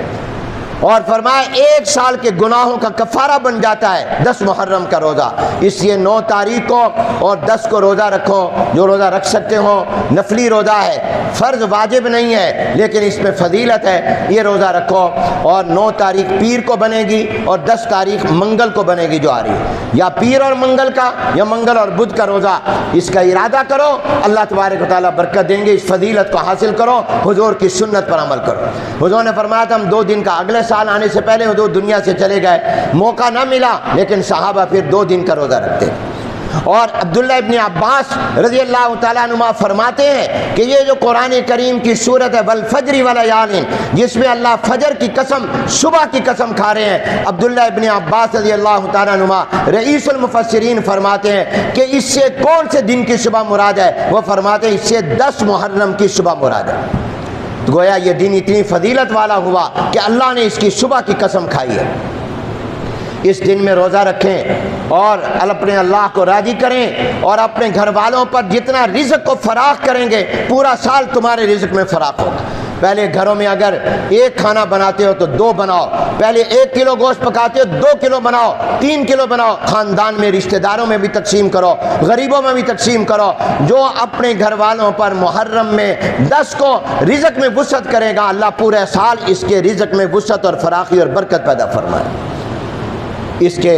[SPEAKER 2] اور فرمایا 1 سال کے گناہوں کا کفارہ بن جاتا ہے 10 محرم کا روزہ۔ اس لیے 9 تاریخ کو اور 10 کو روزہ رکھو، جو روزہ رکھ سکتے ہو، نفلی روزہ ہے، فرض واجب نہیں ہے، لیکن اس میں فضیلت ہے، یہ روزہ رکھو۔ اور 9 تاریخ پیر کو بنے گی، اور 10 تاریخ منگل کو بنے گی جو آ رہی ہے، یا پیر اور منگل کا یا منگل اور بدھ کا روزہ، اس کا ارادہ کرو، اللہ تبارک و تعالیٰ برکت دیں گے، اس فضیلت کو حاصل کرو، حضور کی سنت پر عمل کرو۔ حضور نے فرمایا تھا ہم 2 دن کا، اگلے سال آنے سے پہلے حضور دنیا سے چلے گئے، موقع نہ ملا، لیکن صحابہ پھر 2 دن کا روزہ رکھتے۔ اور عبداللہ ابن عباس رضی اللہ تعالیٰ عنہ فرماتے ہیں کہ یہ جو قرآن کریم کی سورت ہے والفجر ولیال، جس میں اللہ فجر کی قسم، صبح کی قسم کھا رہے ہیں، عبداللہ ابن عباس رضی اللہ تعالیٰ عنہ رئیس المفسرین فرماتے ہیں کہ اس سے کون سے دن کی صبح مراد ہے؟ وہ فرماتے ہیں اس سے 10 محرم کی صبح مراد ہے۔ تو گویا یہ دن اتنی فضیلت والا ہوا کہ اللہ نے اس کی صبح کی قسم کھائی ہے۔ اس دن میں روزہ رکھیں اور اپنے اللہ کو راضی کریں، اور اپنے گھر والوں پر جتنا رزق کو فراخ کریں گے پورا سال تمہارے رزق میں فراخ ہوگا۔ پہلے گھروں میں اگر 1 کھانا بناتے ہو تو 2 بناؤ، پہلے 1 کلو گوشت پکاتے ہو 2 کلو بناؤ، 3 کلو بناؤ، خاندان میں رشتہ داروں میں بھی تقسیم کرو، غریبوں میں بھی تقسیم کرو۔ جو اپنے گھر والوں پر محرم میں 10 کو رزق میں وسعت کرے گا، اللہ پورے سال اس کے رزق میں وسعت اور فراخی اور برکت پیدا فرمائے۔ اس کے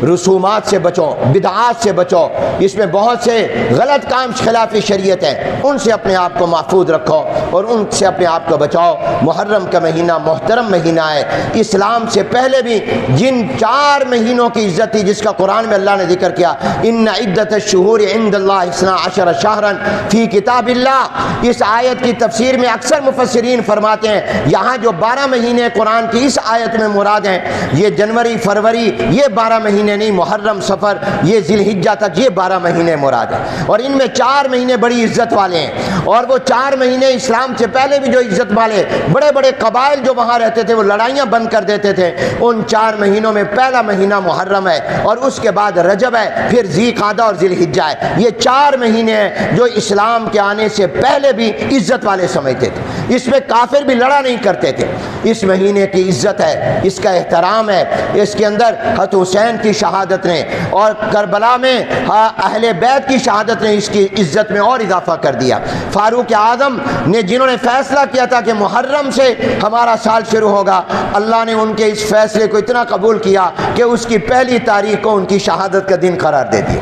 [SPEAKER 2] رسومات سے بچو، بدعات سے بچو، اس میں بہت سے غلط کام خلاف شریعت ہیں، ان سے اپنے آپ کو محفوظ رکھو اور ان سے اپنے آپ کو بچاؤ۔ محرم کا مہینہ محترم مہینہ ہے۔ اسلام سے پہلے بھی جن 4 مہینوں کی عزت تھی جس کا قرآن میں اللہ نے ذکر کیا، ان عدت الشہور عند اللہ 12 شہرا فی کتاب اللہ، اس آیت کی تفسیر میں اکثر مفسرین فرماتے ہیں یہاں جو 12 مہینے قرآن کی اس آیت میں مراد ہیں، یہ جنوری فروری یہ 12 مہینے نہیں، محرم صفر یہ ذی الحجہ تک یہ 12 مہینے مراد ہیں، اور ان میں 4 مہینے بڑی عزت والے ہیں۔ اور وہ 4 مہینے اسلام سے پہلے بھی جو عزت والے بڑے بڑے قبائل جو وہاں رہتے تھے وہ لڑائیاں بند کر دیتے تھے، ان 4 مہینوں میں پہلا مہینہ محرم ہے، اور اس کے بعد رجب ہے، پھر ذی قعدہ اور ذی الحجہ ہے۔ یہ 4 مہینے ہیں جو اسلام کے آنے سے پہلے بھی عزت والے سمجھتے تھے۔ اس میں کافر بھی لڑا نہیں کرتے تھے۔ اس مہینے کی عزت ہے، اس کا احترام ہے، اس کے اندر حضرت حسین کی شہادت نے اور کربلا میں اہل بیت کی شہادت نے اس کی عزت میں اور اضافہ کر دیا۔ فاروق اعظم نے جنہوں نے فیصلہ کیا تھا کہ محرم سے ہمارا سال شروع ہوگا، اللہ نے ان کے اس فیصلے کو اتنا قبول کیا کہ اس کی پہلی تاریخ کو ان کی شہادت کا دن قرار دے دیا۔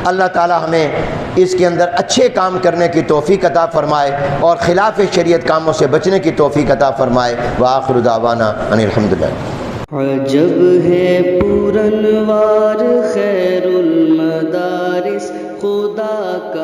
[SPEAKER 2] اللہ تعالی ہمیں اس کے اندر اچھے کام کرنے کی توفیق عطا فرمائے اور خلاف شریعت کاموں سے بچنے کی توفیق عطا فرمائے۔ وآخر دعوانا ان الحمدللہ۔
[SPEAKER 1] عجب ہے پورنوار خیر المدارس خدا کا